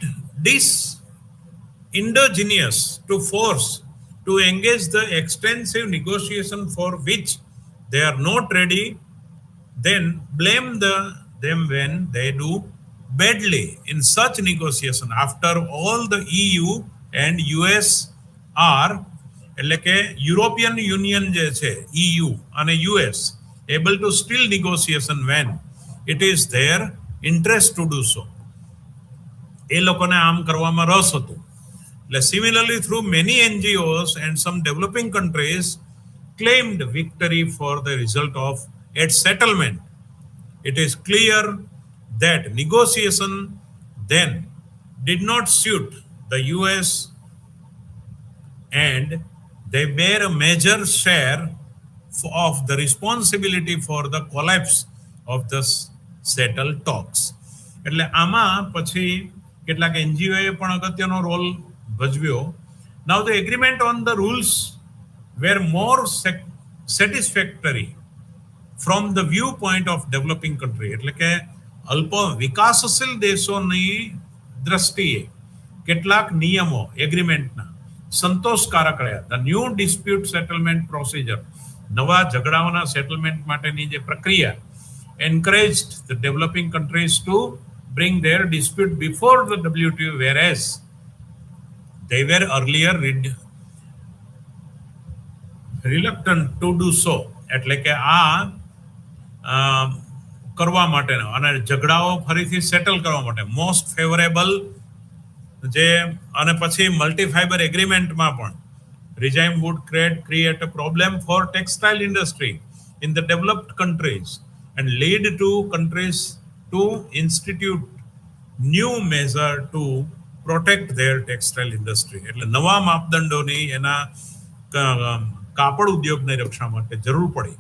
disingenuous to force to engage the extensive negotiation for which they are not ready, then blame them when they do badly in such negotiation. After all, the EU and US are, એટલે કે યુરોપિયન યુનિયન જે છે EU અને US able to still negotiation when it is their interest to do so. એ લોકોને આમ કરવામાં રસ હતો. એટલે similarly through many NGOs and some developing countries claimed victory for the result of its settlement. It is clear that negotiation then did not suit the US and they bear a major share of the responsibility for the collapse of the settled talks. એટલે આમાં પછી કેટલાક NGO એ પણ અગત્યનો role ભજવ્યો. Now the agreement on the rules were more satisfactory from the viewpoint of developing country. એટલે કે અલ્પ વિકાસશીલ દેશોની દ્રષ્ટિએ કેટલાક નિયમો એગ્રીમેન્ટના સંતોષકારક રહ્યા. The new dispute settlement procedure, નવા ઝઘડાઓના સેટલમેન્ટ માટેની જે પ્રક્રિયા, encouraged the developing countries to bring their dispute before the WTO, whereas they were earlier reluctant to do so. એટલે કે આ કરવા માટેનો અને ઝઘડાઓ ફરીથી સેટલ કરવા માટે મોસ્ટ ફેવરેબલ જે અને પછી મલ્ટી ફાઇબર એગ્રીમેન્ટમાં પણ regime would create a problem for textile industry in the developed countries and lead to countries to institute new measure to protect their textile industry. એટલે નવા માપદંડોની એના કાપડ ઉદ્યોગની રક્ષા માટે જરૂર પડી.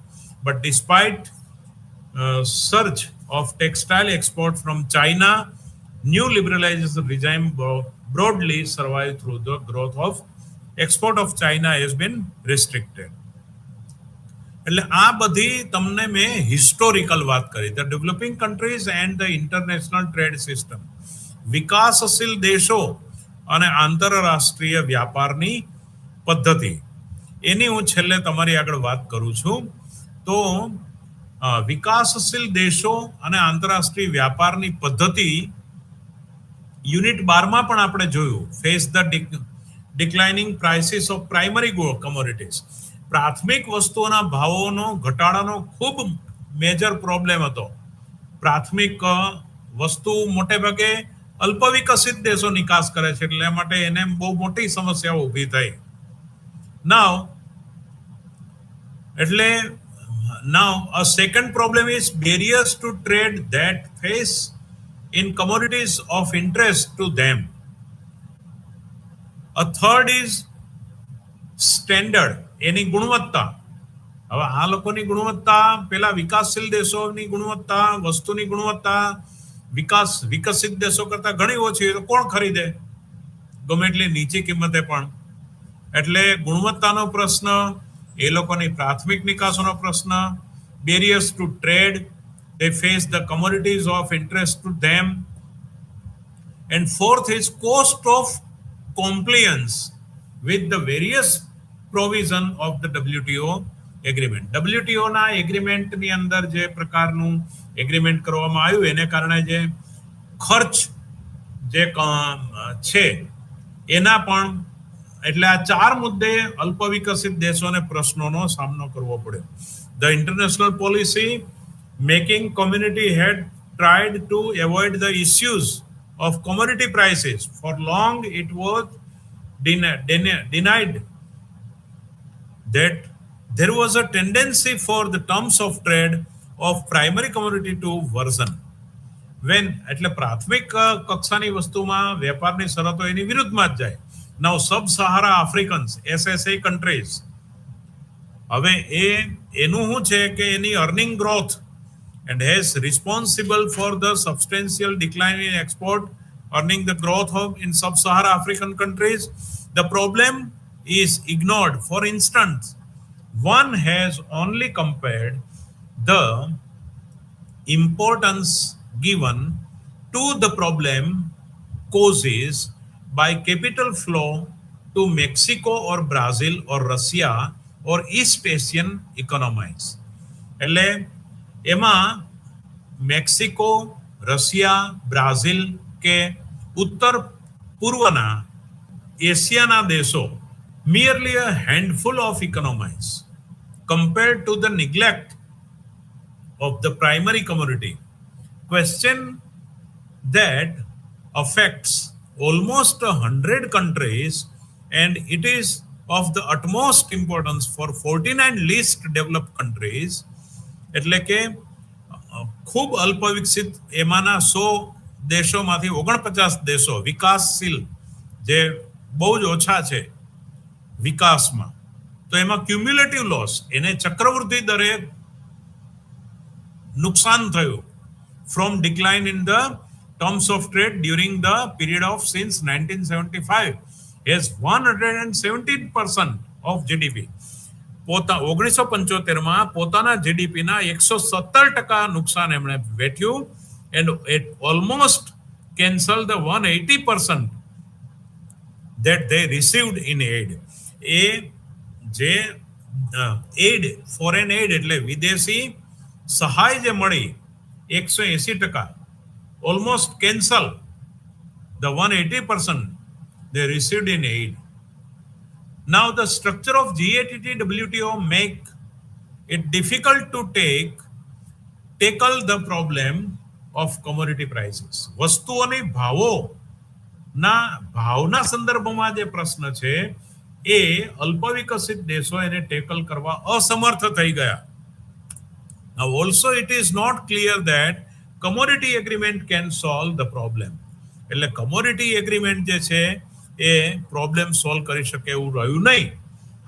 But despite surge of textile export from China, new liberalization regime broadly survived through the growth of export of China has been restricted. એટલે આ બધી તમને મેં હિસ્ટોરિકલ વાત કરી. The developing countries and the international trade system, વિકાસશીલ દેશો અને આંતરરાષ્ટ્રીય વ્યાપારની પદ્ધતિ, એની હું છેલ્લે તમારી આગળ વાત કરું છું. તો વિકાસશીલ દેશો અને આંતરરાષ્ટ્રીય વ્યાપારની પદ્ધતિ યુનિટ 12માં પણ આપણે જોયું. Face the declining prices of primary commodities. પ્રાથમિક વસ્તુઓના ભાવોનો ઘટાડાનો ખૂબ મેજર પ્રોબ્લેમ હતો. પ્રાથમિક વસ્તુ મોટે ભાગે અલ્પ વિકસિત દેશો નિકાસ કરે છે, એટલે માટે એને બહુ મોટી સમસ્યાઓ ઊભી થઈ. નાવ એટલે now a second problem is barriers to trade that face in commodities of interest to them. A third is standard, એની ગુણવત્તા. હવે આ લોકોની ગુણવત્તા પેલા વિકાસશીલ દેશોની ગુણવત્તા, વસ્તુની ગુણવત્તા વિકસિત દેશો કરતા ઘણી ઓછી, તો કોણ ખરીદે ગમે એટલી નીચી કિંમતે પણ. એટલે ગુણવત્તાનો પ્રશ્ન, એ લોકોની પ્રાથમિક નિકાસનો પ્રશ્ન, barriers two trade, they face the commodities of interest to them, and fourth is cost of compliance with the various provision of the WTO agreement. WTO ના એગ્રીમેન્ટ ની અંદર જે પ્રકારનું એગ્રીમેન્ટ કરવામાં આવ્યું એને કારણે જે ખર્ચ જે છે એના પણ, એટલે આ ચાર મુદ્દે અલ્પ વિકસિત દેશોને પ્રશ્નોનો સામનો કરવો પડ્યો. The international policy making community had tried to avoid the issues of commodity prices. For long it was denied that there was a tendency for the terms of trade of primary commodity to worsen. When એટલે પ્રાથમિક કક્ષાની વસ્તુમાં વેપારની શરતો એની વિરુદ્ધમાં જ જાય. Now sub-Sahara Africans, SSA countries, હવે એનું શું છે કે એની earning growth and is responsible for the substantial decline in export earning the growth of in sub-Sahara African countries. The problem is ignored. For instance, one has only compared the importance given to the problem causes by capital flow to Mexico or Brazil or Russia or East Asian economies. એટલે એમાં મેક્સિકો, રશિયા, બ્રાઝિલ કે ઉત્તર પૂર્વના એશિયાના દેશો, merely a handful of economies compared to the neglect of the primary commodity. Question that affects almost 100 countries, and it is of the utmost importance for 49 least developed countries. એટલે કે ખૂબ અલ્પ વિકસિત એમાંના 100 દેશોમાંથી 49 દેશો વિકાસશીલ, જે બહુ જ ઓછા છે વિકાસમાં, તો એમાં ક્યુમ્યુલેટિવ લોસ, એને ચક્રવૃદ્ધિ દરે નુકસાન થયું from decline in the terms of trade during the period of since 1975 is 117% of GDP. 1975 માં પોતાના જીડીપીના 117% નુકસાન એમણે વેઠ્યું, and it almost cancelled the 180% that they received in aid. એ જે એડ, ફોરેન એડ એટલે વિદેશી સહાય જે મળી 180%, almost cancel the 180% they received in aid. Now the structure of GATT WTO make it difficult to tackle the problem of commodity prices. વસ્તુઓની ભાવના સંદર્ભમાં જે પ્રશ્ન છે એ અલ્પ વિકસિત દેશો એને ટેકલ કરવા અસમર્થ થઈ ગયા. Now also it is not clear that commodity agreement can solve the problem. એટલે commodity agreement જે છે એ problem solve કરી શકે એવું રહ્યું નહીં.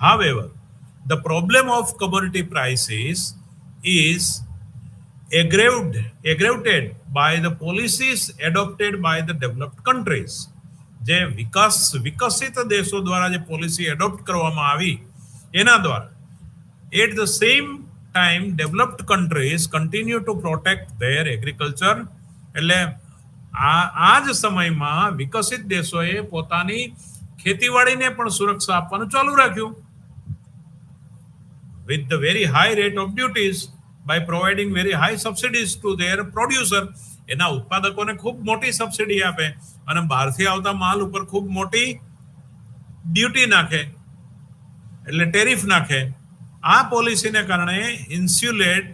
However, the problem of commodity prices is aggravated by the policies adopted by the developed countries. જે વિકસિત દેશો દ્વારા જે પોલિસી એડોપ્ટ કરવામાં આવી એના દ્વારા. At the same time, developed countries continue to protect their agriculture. એટલે આ જ સમયમાં વિકસિત દેશોએ પોતાની ખેતીવાડીને પણ સુરક્ષા આપવાનું ચાલુ રાખ્યું with the very high rate of duties by providing very high subsidies to their producer. એના ઉત્પાદકોને ખૂબ મોટી સબસિડી આપે અને બહારથી આવતા માલ ઉપર ખૂબ મોટી ડ્યુટી નાખે, એટલે ટેરિફ નાખે. આ પોલિસીને કારણે insulate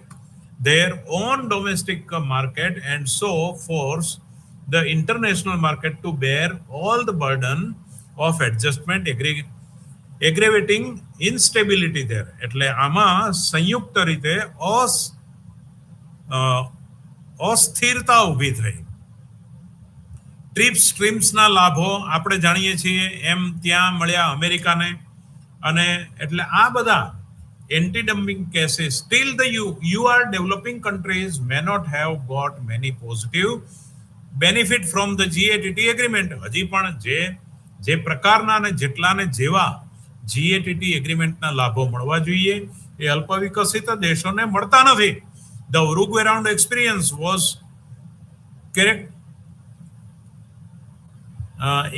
their own domestic market and so force the international market to bear all the burden of adjustment aggravating instability there, એટલે આમાં સંયુક્ત રીતે અસ્થિરતા ઊભી થઈ. ટ્રીપ્સ સ્ટ્રીમ્સના લાભો આપણે જાણીએ છીએ એમ ત્યાં મળ્યા અમેરિકાને, અને એટલે આ બધા anti dumping cases. Steel the U R developing countries may not have got many positive benefit from the GATT agreement. હજી પણ જે પ્રકારના અને જેટલાને જેવા જીએટીટી એગ્રીમેન્ટના લાભો મળવા જોઈએ એ અલ્પ વિકસિત દેશોને મળતા નથી. The Uruguay round experience was correct.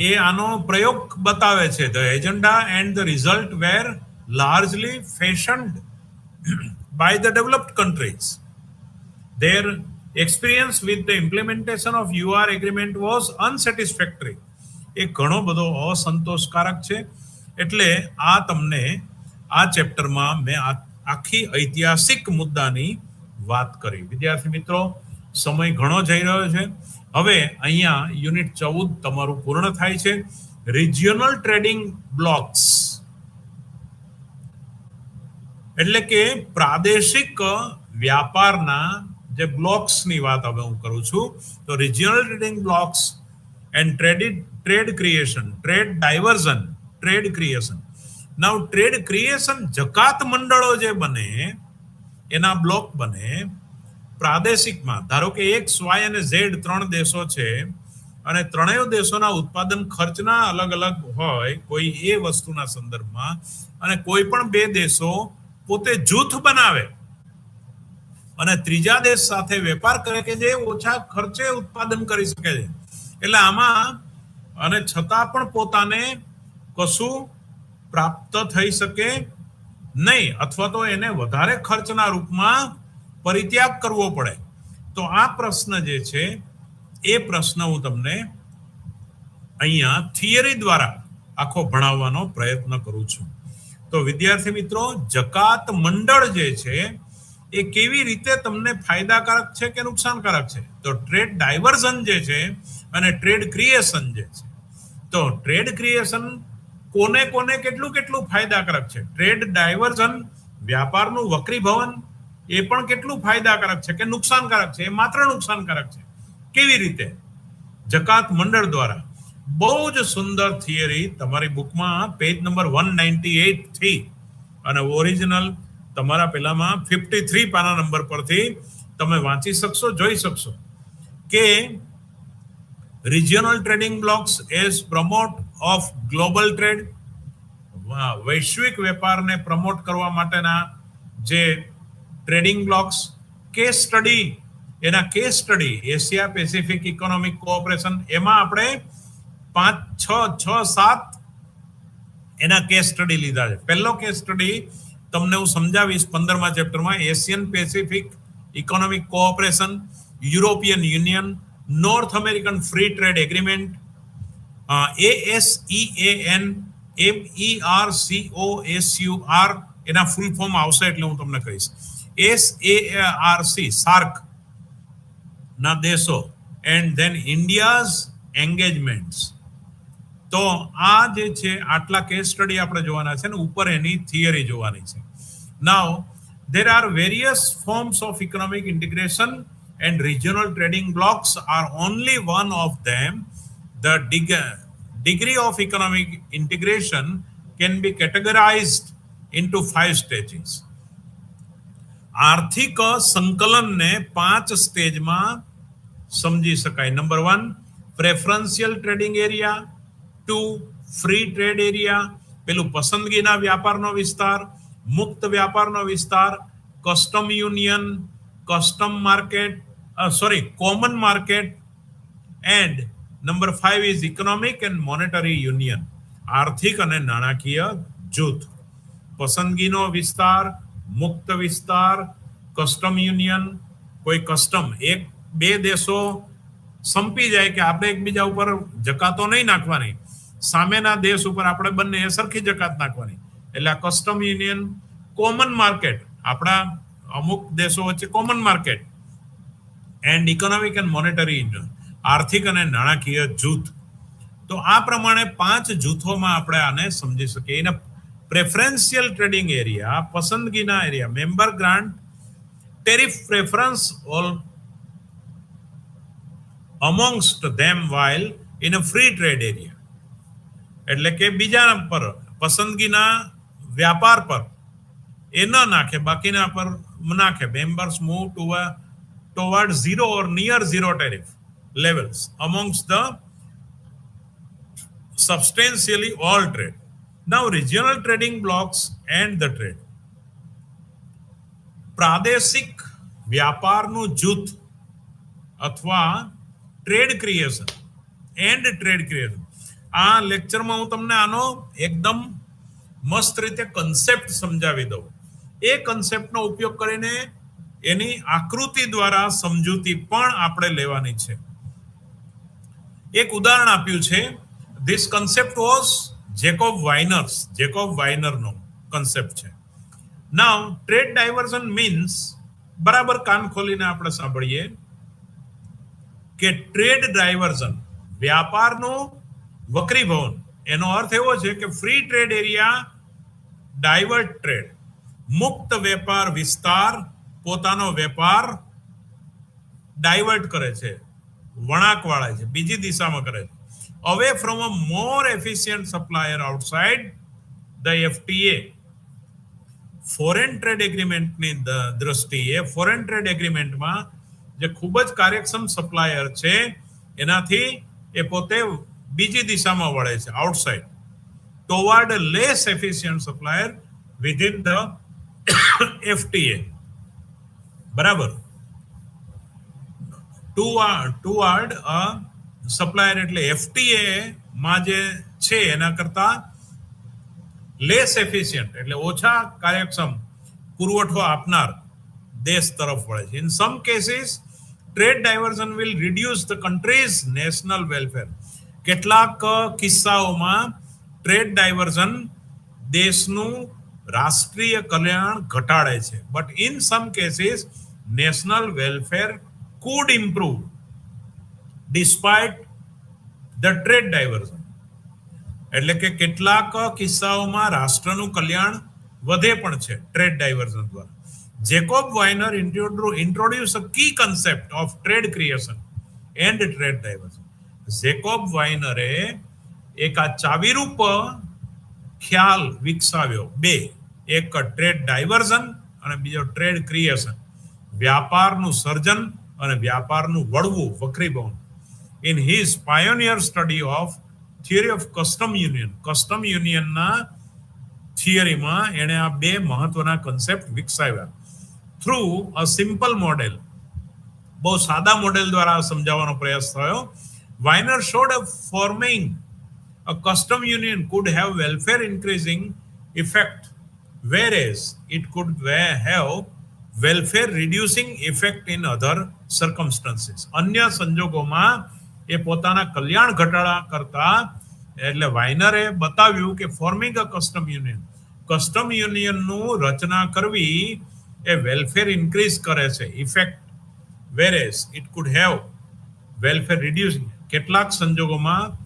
એ આનો પ્રયોગ બતાવે છે. The agenda and the result were largely fashioned by the developed countries. Their experience with the implementation of UR agreement was unsatisfactory. એ ઘણો બધો અસંતોષકારક છે. એટલે આ તમને આ ચેપ્ટરમાં મેં આખી ઐતિહાસિક મુદ્દાની વાત કરી. વિદ્યાર્થી મિત્રો, સમય ઘણો જઈ રહ્યો છે. હવે અહીંયા યુનિટ 14 તમારું પૂર્ણ થાય છે. રિજિયોનલ ટ્રેડિંગ બ્લોક્સ એટલે કે પ્રાદેશિક વ્યાપારના જે બ્લોક્સની વાત હવે હું કરું છું. તો regional trading blocs and trade creation, trade diversion, trade creation. Now trade creation, જકાત મંડળો જે બને એના બ્લોક બને પ્રાદેશિકમાં. ધારો કે એક્સ, વાય અને ઝેડ 3 દેશો છે અને ત્રણેય દેશોના ઉત્પાદન ખર્ચના અલગ અલગ હોય કોઈ એ વસ્તુના સંદર્ભમાં, અને કોઈ પણ 2 દેશો પોતે જૂથ બનાવે અને ત્રીજા દેશ સાથે વેપાર કરે કે જે ઓછા ખર્ચે ઉત્પાદન કરી શકે છે. એટલે આમાં અને છતાં પણ પોતાને કશું પ્રાપ્ત થઈ શકે નહીં, અથવા તો એને વધારે ખર્ચના રૂપમાં પરિત્યાગ કરવો પડે. તો આ પ્રશ્ન જે છે એ પ્રશ્ન હું તમને અહીંયા થિયરી દ્વારા આખો ભણાવવાનો પ્રયત્ન કરું છું. તો વિદ્યાર્થી મિત્રો, જકાત મંડળ જે છે એ કેવી રીતે તમને ફાયદાકારક છે કે નુકસાનકારક છે? તો ટ્રેડ ડાયવર્ઝન જે છે અને ટ્રેડ ક્રિએશન જે છે. તો ટ્રેડ ક્રિએશન કોને કોને કેટલું કેટલું ફાયદાકારક છે? ટ્રેડ ડાયવર્ઝન, વ્યાપારનું વક્રીભવન, એ પણ કેટલું ફાયદાકારક છે કે નુકસાનકારક છે? એ માત્ર નુકસાનકારક છે. કેવી રીતે? જકાત મંડળ દ્વારા. બહુ જ સુંદર થિયરી તમારી બુકમાં પેજ નંબર 198 થી અને ઓરિજિનલ તમારા પેલામાં 53 પાના નંબર પરથી તમે વાંચી શકશો, જોઈ શકશો કે regional trading blocks as promote of global trade, વૈશ્વિક વેપારને પ્રમોટ કરવા માટેના જે ટ્રેડિંગ બ્લોક્સ. કેસ સ્ટડી, એના case study Asia Pacific economic cooperation, એમાં આપણે 5, 6, 7 એના કેસ સ્ટડી લીધા છે. પહેલો કેસ સ્ટડી તમને હું સમજાવીશ 15મા ચેપ્ટરમાં. Asian Pacific economic cooperation, European union, north American free trade agreement, ASEAN, MERCOSUR, એના ફૂલ ફોર્મ આવશે એટલે હું તમને કહીશ. SARC, સાર્ક ના દેશો, એન્ડ ધેન ઇન્ડિયાઝ એન્ગેજમેન્ટ્સ. તો આ જે છે આટલા કેસ સ્ટડી આપણે જોવાના છે ને ઉપર એની થિયરી જોવાની છે. નાઉ there are various forms of economic integration and regional trading blocks are only one of them. The degree of economic integration can be categorized into 5 stages. આર્થિક સંકલનને 5 સ્ટેજમાં સમજી શકાય. Number 1, preferential trading area. 2, free trade area, પેલું પસંદગીના વ્યાપારનો વિસ્તાર, મુક્ત વ્યાપારનો વિસ્તાર, custom union, custom market, common market, and number 5 is economic and monetary union, આર્થિક અને નાણાકીય જૂથ. પસંદગીનો વિસ્તાર, મુક્ત વિસ્તાર, કસ્ટમ યુનિયન, કોઈ કસ્ટમ 1-2 દેશો સંપી જાય કે આપણે એકબીજા ઉપર જકાતો નહીં નાખવાની, સામેના દેશ ઉપર આપણે બંને સરખી જકાત નાખવાની, એટલે આ કસ્ટમ યુનિયન. કોમન માર્કેટ, આપણા અમુક દેશો વચ્ચે common market, and economic and monetary union, આર્થિક અને નાણાકીય જૂથ. તો આ પ્રમાણે 5 જૂથોમાં આપણે આને સમજી શકીએ. એને પ્રેફરન્શિયલ ટ્રેડિંગ એરિયા, પસંદગીના area, member grant tariff preference all amongst them while in a free trade area. એટલે કે બીજા પર પસંદગીના વ્યાપાર પર એ ન નાખે, બાકીના પર નાખે. Members move toward zero or near zero tariff levels amongst the substantially all trade. Now regional trading blocks and the trade. પ્રાદેશિક વ્યાપારનું જૂથ અથવા trade creation and trade creation. આ લેક્ચરમાં હું તમને આનો એકદમ મસ્ત રીતે કન્સેપ્ટ સમજાવી દઉં. એ કન્સેપ્ટનો ઉપયોગ કરીને એની આકૃતિ દ્વારા સમજૂતી પણ આપણે લેવાની છે. એક ઉદાહરણ આપ્યું છે. ધીસ કન્સેપ્ટ વોઝ જેકોબ વાઇનરનો કન્સેપ્ટ છે. નાઉ ટ્રેડ ડાયવર્ઝન મીન્સ, બરાબર કાન ખોલીને આપણે સાંભળીએ કે ટ્રેડ ડાયવર્ઝન વ્યાપારનું વક્રીભવન, એનો અર્થ એવો છે કે free trade area divert trade, મુક્ત વેપાર વિસ્તાર પોતાનો વેપાર ડાયવર્ટ કરે છે, વળાંક વાળે છે, બીજી દિશામાં કરે છે. Away from a more efficient supplier outside the FTA. Foreign trade એગ્રીમેન્ટની દ્રષ્ટિએ ફોરેન ટ્રેડ એગ્રીમેન્ટમાં જે ખૂબ જ કાર્યક્ષમ સપ્લાયર છે એનાથી એ પોતે બીજી દિશામાં વળે છે, outside, toward less efficient supplier within the FTA. બરાબર, ટુવર્ડ અ સપ્લાયર એટલે એફટીએ માં જે છે એના કરતા લેસ એફિશિયન્ટ એટલે ઓછા કાર્યક્ષમ પુરવઠો આપનાર દેશ તરફ વળે છે. In some cases trade diversion will reduce the countries national welfare. કેટલાક કિસ્સાઓમાં ટ્રેડ ડાયવર્ઝન દેશનું રાષ્ટ્રીય કલ્યાણ ઘટાડે છે. But in some cases national welfare could improve despite the trade diversion. એટલે કે કેટલાક કિસ્સાઓમાં રાષ્ટ્રનું કલ્યાણ વધે પણ છે ટ્રેડ ડાયવર્ઝન દ્વારા. Jacob Viner introduced a key concept of trade creation and trade diversion. Jacob વાઇનરે એક આ ચાવીરૂપ ખ્યાલ વિકસાવ્યો, બે, એક ટ્રેડ ડાયવર્ઝન અને બીજો ટ્રેડ ક્રિએશન, વ્યાપારનું સર્જન અને વ્યાપારનું વળવું, વક્રીભવન. In his pioneer study of theory of custom union, custom યુનિયનના થિયરીમાં એણે આ બે મહત્વના કન્સેપ્ટ વિકસાવ્યા. થ્રુ અ સિમ્પલ મોડેલ, બહુ સાદા મોડેલ દ્વારા સમજાવવાનો પ્રયાસ થયો. Viner showed a forming a custom union could have welfare increasing effect, whereas it could have welfare reducing effect in other circumstances. અન્ય સંજોગોમાં એ પોતાના કલ્યાણ ઘટાડા કરતા, એટલે વાઇનરે બતાવ્યું કે ફોર્મિંગ અ કસ્ટમ યુનિયનનું રચના કરવી એ વેલફેર ઇન્ક્રીઝ કરે છે, effect, whereas it could have welfare reducing, કેટલાક સંજોગોમાં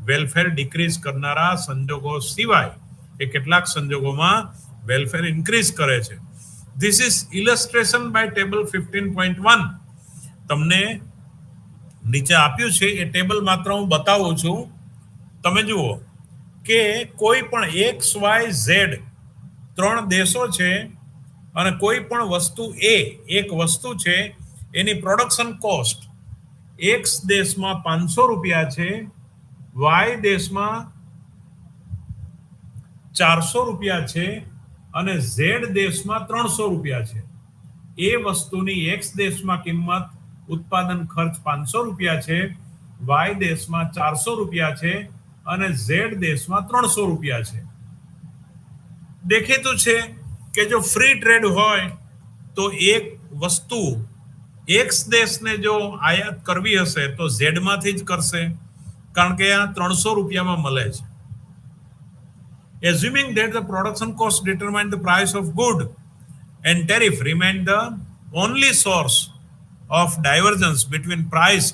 વેલફેર ડિક્રીઝ કરનારા સંજોગો સિવાય એ કેટલાક સંજોગોમાં વેલફેર ઇન્ક્રીઝ કરે છે. This is illustration by table 15.1. તમને નીચે આપ્યું છે એ ટેબલ માત્ર હું બતાવું છું. તમે જુઓ કે કોઈ પણ XYZ ત્રણ દેશો છે અને કોઈ પણ વસ્તુ એ એક વસ્તુ છે, એની પ્રોડક્શન કોસ્ટ X દેશમાં 500 રૂપિયા છે, Y દેશમાં 400 રૂપિયા છે અને Z દેશમાં 300 રૂપિયા છે. એ વસ્તુની X દેશમાં કિંમત, ઉત્પાદન ખર્ચ 500 રૂપિયા છે, Y દેશમાં 400 રૂપિયા છે અને Z દેશમાં 300 રૂપિયા છે. દેખીતું છે કે જો ફ્રી ટ્રેડ હોય તો એક વસ્તુ એક્સ દેશને જો આયાત કરવી હશે તો ઝેડ માંથી જ કરશે, કારણ કે આ 300 રૂપિયામાં મળે છે. Assuming that the production cost determine the price of good and tariff remain the only source of divergence between price,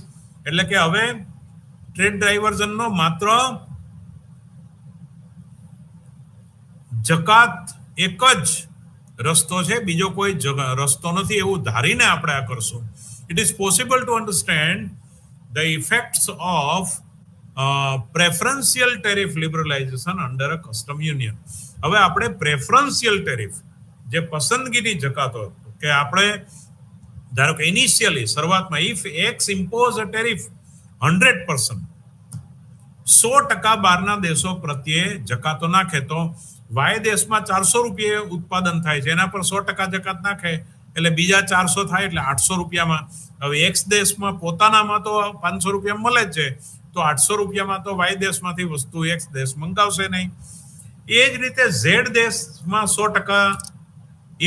એટલે કે હવે ટ્રેડ ડાયવર્ઝનનો માત્ર જકાત એક જ રસ્તો છે, બીજો કોઈ રસ્તો નથી એવું ધારીને આપણે આ કરશું. It is possible to understand the effects of preferential tariff liberalisation under a custom union. હવે આપણે પ્રેફરન્શિયલ ટેરિફ, જે પસંદગીની જકાતો, કે આપણે ધારો કે ઇનિશિયલી શરૂઆતમાં if x impose a tariff 100%, 100% બહારના દેશો પ્રત્યે જકાતો નાખે, તો વાય દેશમાં 400 રૂપિયે ઉત્પાદન થાય છે, એના પર 100% જકાત નાખે એટલે બીજા 400 થાય, એટલે 800 રૂપિયામાં. હવે એક્સ દેશમાં પોતાનામાં તો 500 રૂપિયા મળે જ છે, તો 800 રૂપિયામાં તો વાય દેશમાંથી વસ્તુ એક્સ દેશ મંગાવશે નહીં. એ જ રીતે ઝેડ દેશમાં 100%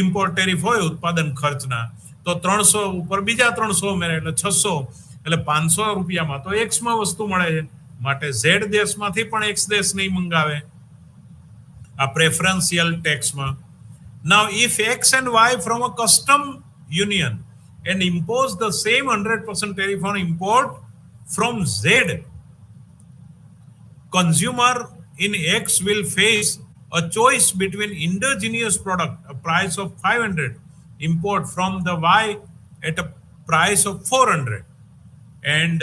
ઇમ્પોર્ટ ટેરિફ હોય ઉત્પાદન ખર્ચના, તો 300 ઉપર બીજા 300 ઉમેરે એટલે 600, એટલે 500 રૂપિયામાં તો એક્સમાં વસ્તુ મળે છે. માટે ઝેડ દેશમાંથી પણ એક્સ દેશ નહીં મંગાવે આ preferential ટેક્સમાં. Now, if X and Y from a custom union and impose the same 100% tariff on import from Z, consumer in X will face a choice between indigenous product, a price of 500, import from the Y at a price of 400, and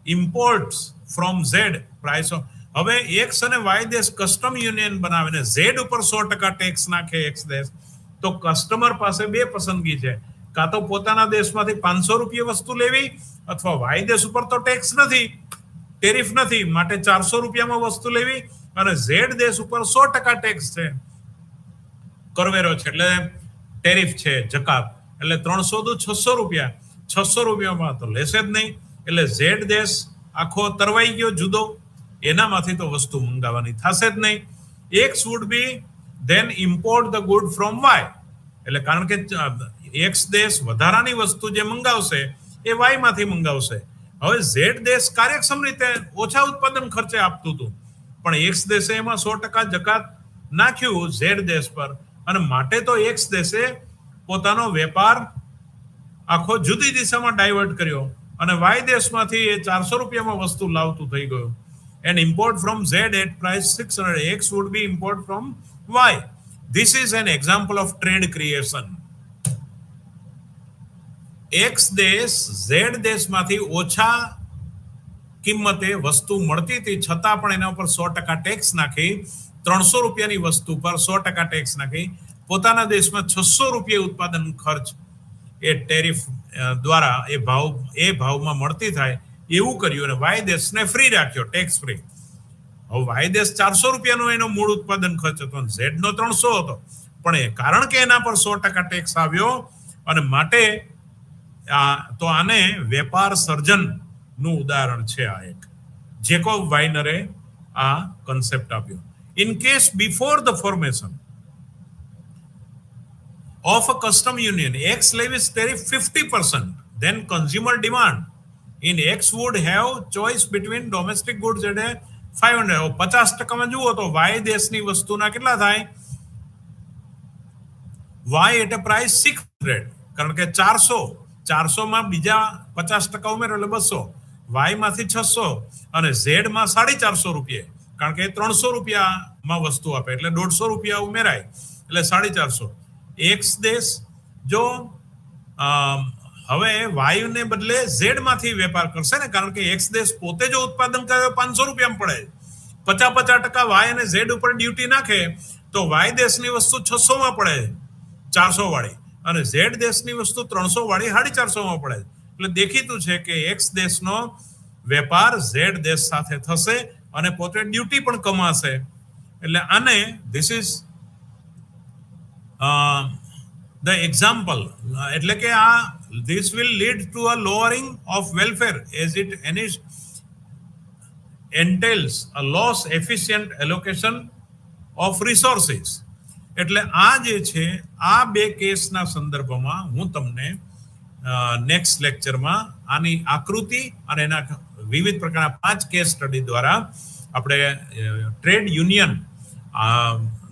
imports from Z price of. હવે એક્સ અને વાય દેશ કસ્ટમ યુનિયન બનાવીને ઝેડ ઉપર 100% ટેક્સ નાખે એક્સ દેશ, તો કસ્ટમર પાસે બે પસંદગી છે, કાં તો પોતાના દેશમાંથી 500 રૂપિયા વસ્તુ લેવી, અથવા વાય દેશ ઉપર તો ટેક્સ નથી, ટેરિફ નથી, માટે 400 રૂપિયામાં વસ્તુ લેવી, અને ઝેડ દેશ ઉપર 100% ટેક્સ છે, કરવેરો છે, એટલે ટેરિફ છે, જકાત, એટલે 300 દુ 600 રૂપિયા, 600 રૂપિયામાં તો લેશે જ નહીં, એટલે ઝેડ દેશ આખો તરવાઈ ગયો જુદો, એનામાંથી તો વસ્તુ મંગાવવાની થશે જ નહીં. X would be then import the good from Y, એટલે કારણ કે એક્સ દેશ વધારાની વસ્તુ જે મંગાવશે એ વાય માંથી મંગાવશે. હવે ઝેડ દેશ કાર્યક્ષમ રીતે ઓછા ઉત્પાદન ખર્ચે આપતું હતું, પણ એક્સ દેશે એમાં 100% જકાત નાખ્યું ઝેડ દેશ પર, અને માટે તો એક્સ દેશે પોતાનો વેપાર આખો જુદી દિશામાં ડાયવર્ટ કર્યો, અને વાય દેશમાંથી એ 400 રૂપિયામાં વસ્તુ લાવતું થઈ ગયું. And import from Z at price 600, X would be import from Y. This is an example of trade creation. X દેશ Z દેશમાંથી ઓછા કિંમતે વસ્તુ મળતી હતી, છતાં પણ એના ઉપર 100% ટેક્સ નાખી, 300 રૂપિયાની વસ્તુ પર 100% ટેક્સ નાખી, પોતાના દેશમાં 600 રૂપિયા ઉત્પાદન ખર્ચ એ ટેરિફ દ્વારા એ ભાવમાં મળતી થાય એવું કર્યું, અને વાય દેશને ફ્રી રાખ્યો, ટેક્સ ફ્રી. હવે વાય દેશ 400 રૂપિયાનો એનો મૂળ ઉત્પાદન ખર્ચ હતો, ઝેડ નો 300 હતો, પણ એ કારણ કે એના પર 100% ટેક્સ આવ્યો, અને માટે તો આને વેપાર સર્જન નું ઉદાહરણ છે આ એક. જેકોબ વાઇનરે આ કન્સેપ્ટ આપ્યો. In case before the formation of a custom union, X levies tariff 50%, then consumer demand in X would have choice between domestic goods at a 500. 50% જુઓ તો વાય દેશની વસ્તુના કેટલા થાય, વાય એટ અ પ્રાઇસ 600, કારણ કે 400 માં બીજા 50% ઉમેરો એટલે 200, વાય માંથી 600, અને ઝેડ માં 450 રૂપિયા, કારણ કે 300 રૂપિયામાં વસ્તુ આપે એટલે 150 રૂપિયા ઉમેરાય એટલે 450. એક્સ દેશ જો હવે વાયુને બદલે ઝેડ માંથી વેપાર કરશે ને, કારણ કે એક્સ દેશ પોતે જો ઉત્પાદન કરે 500 રૂપિયામાં પડે, 50% વાય અને ઝેડ ઉપર ડ્યુટી નાખે તો વાય દેશની વસ્તુ 600 માં પડે 400 વાળી, અને ઝેડ દેશની વસ્તુ 300 વાળી 450 માં પડે. એટલે દેખીતું છે કે એક્સ દેશનો વેપાર ઝેડ દેશ સાથે થશે અને પોતે ડ્યુટી પણ કમાશે. એટલે આને ધીસ ઇઝ the example, એટલે કે આ this will lead to a lowering of welfare as it entails a loss efficient allocation of resources. એટલે આ જે છે આ બે કેસના સંદર્ભમાં હું તમને નેક્સ્ટ લેક્ચરમાં આની આકૃતિ અને એના વિવિધ પ્રકારના 5 કેસ સ્ટડી દ્વારા આપણે ટ્રેડ યુનિયન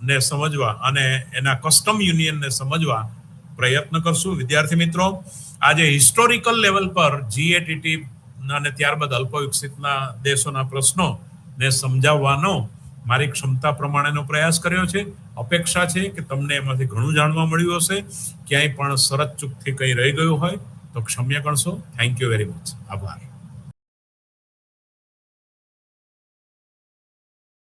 ને સમજવા અને એના કસ્ટમ યુનિયનને સમજવા પ્રયત્ન કરશું. વિદ્યાર્થી મિત્રો, આજે હિસ્ટોરિકલ લેવલ પર જીએટીટી અને ત્યારબાદ અલ્પ વિકસિતના દેશોના પ્રશ્નો ને સમજાવવાનો મારી ક્ષમતા પ્રમાણેનો પ્રયાસ કર્યો છે. અપેક્ષા છે કે તમને એમાંથી ઘણું જાણવા મળ્યું હશે. ક્યાંય પણ શરત ચૂકથી કંઈ રહી ગયું હોય તો ક્ષમ્ય કરશો. Thank you very much. આભાર.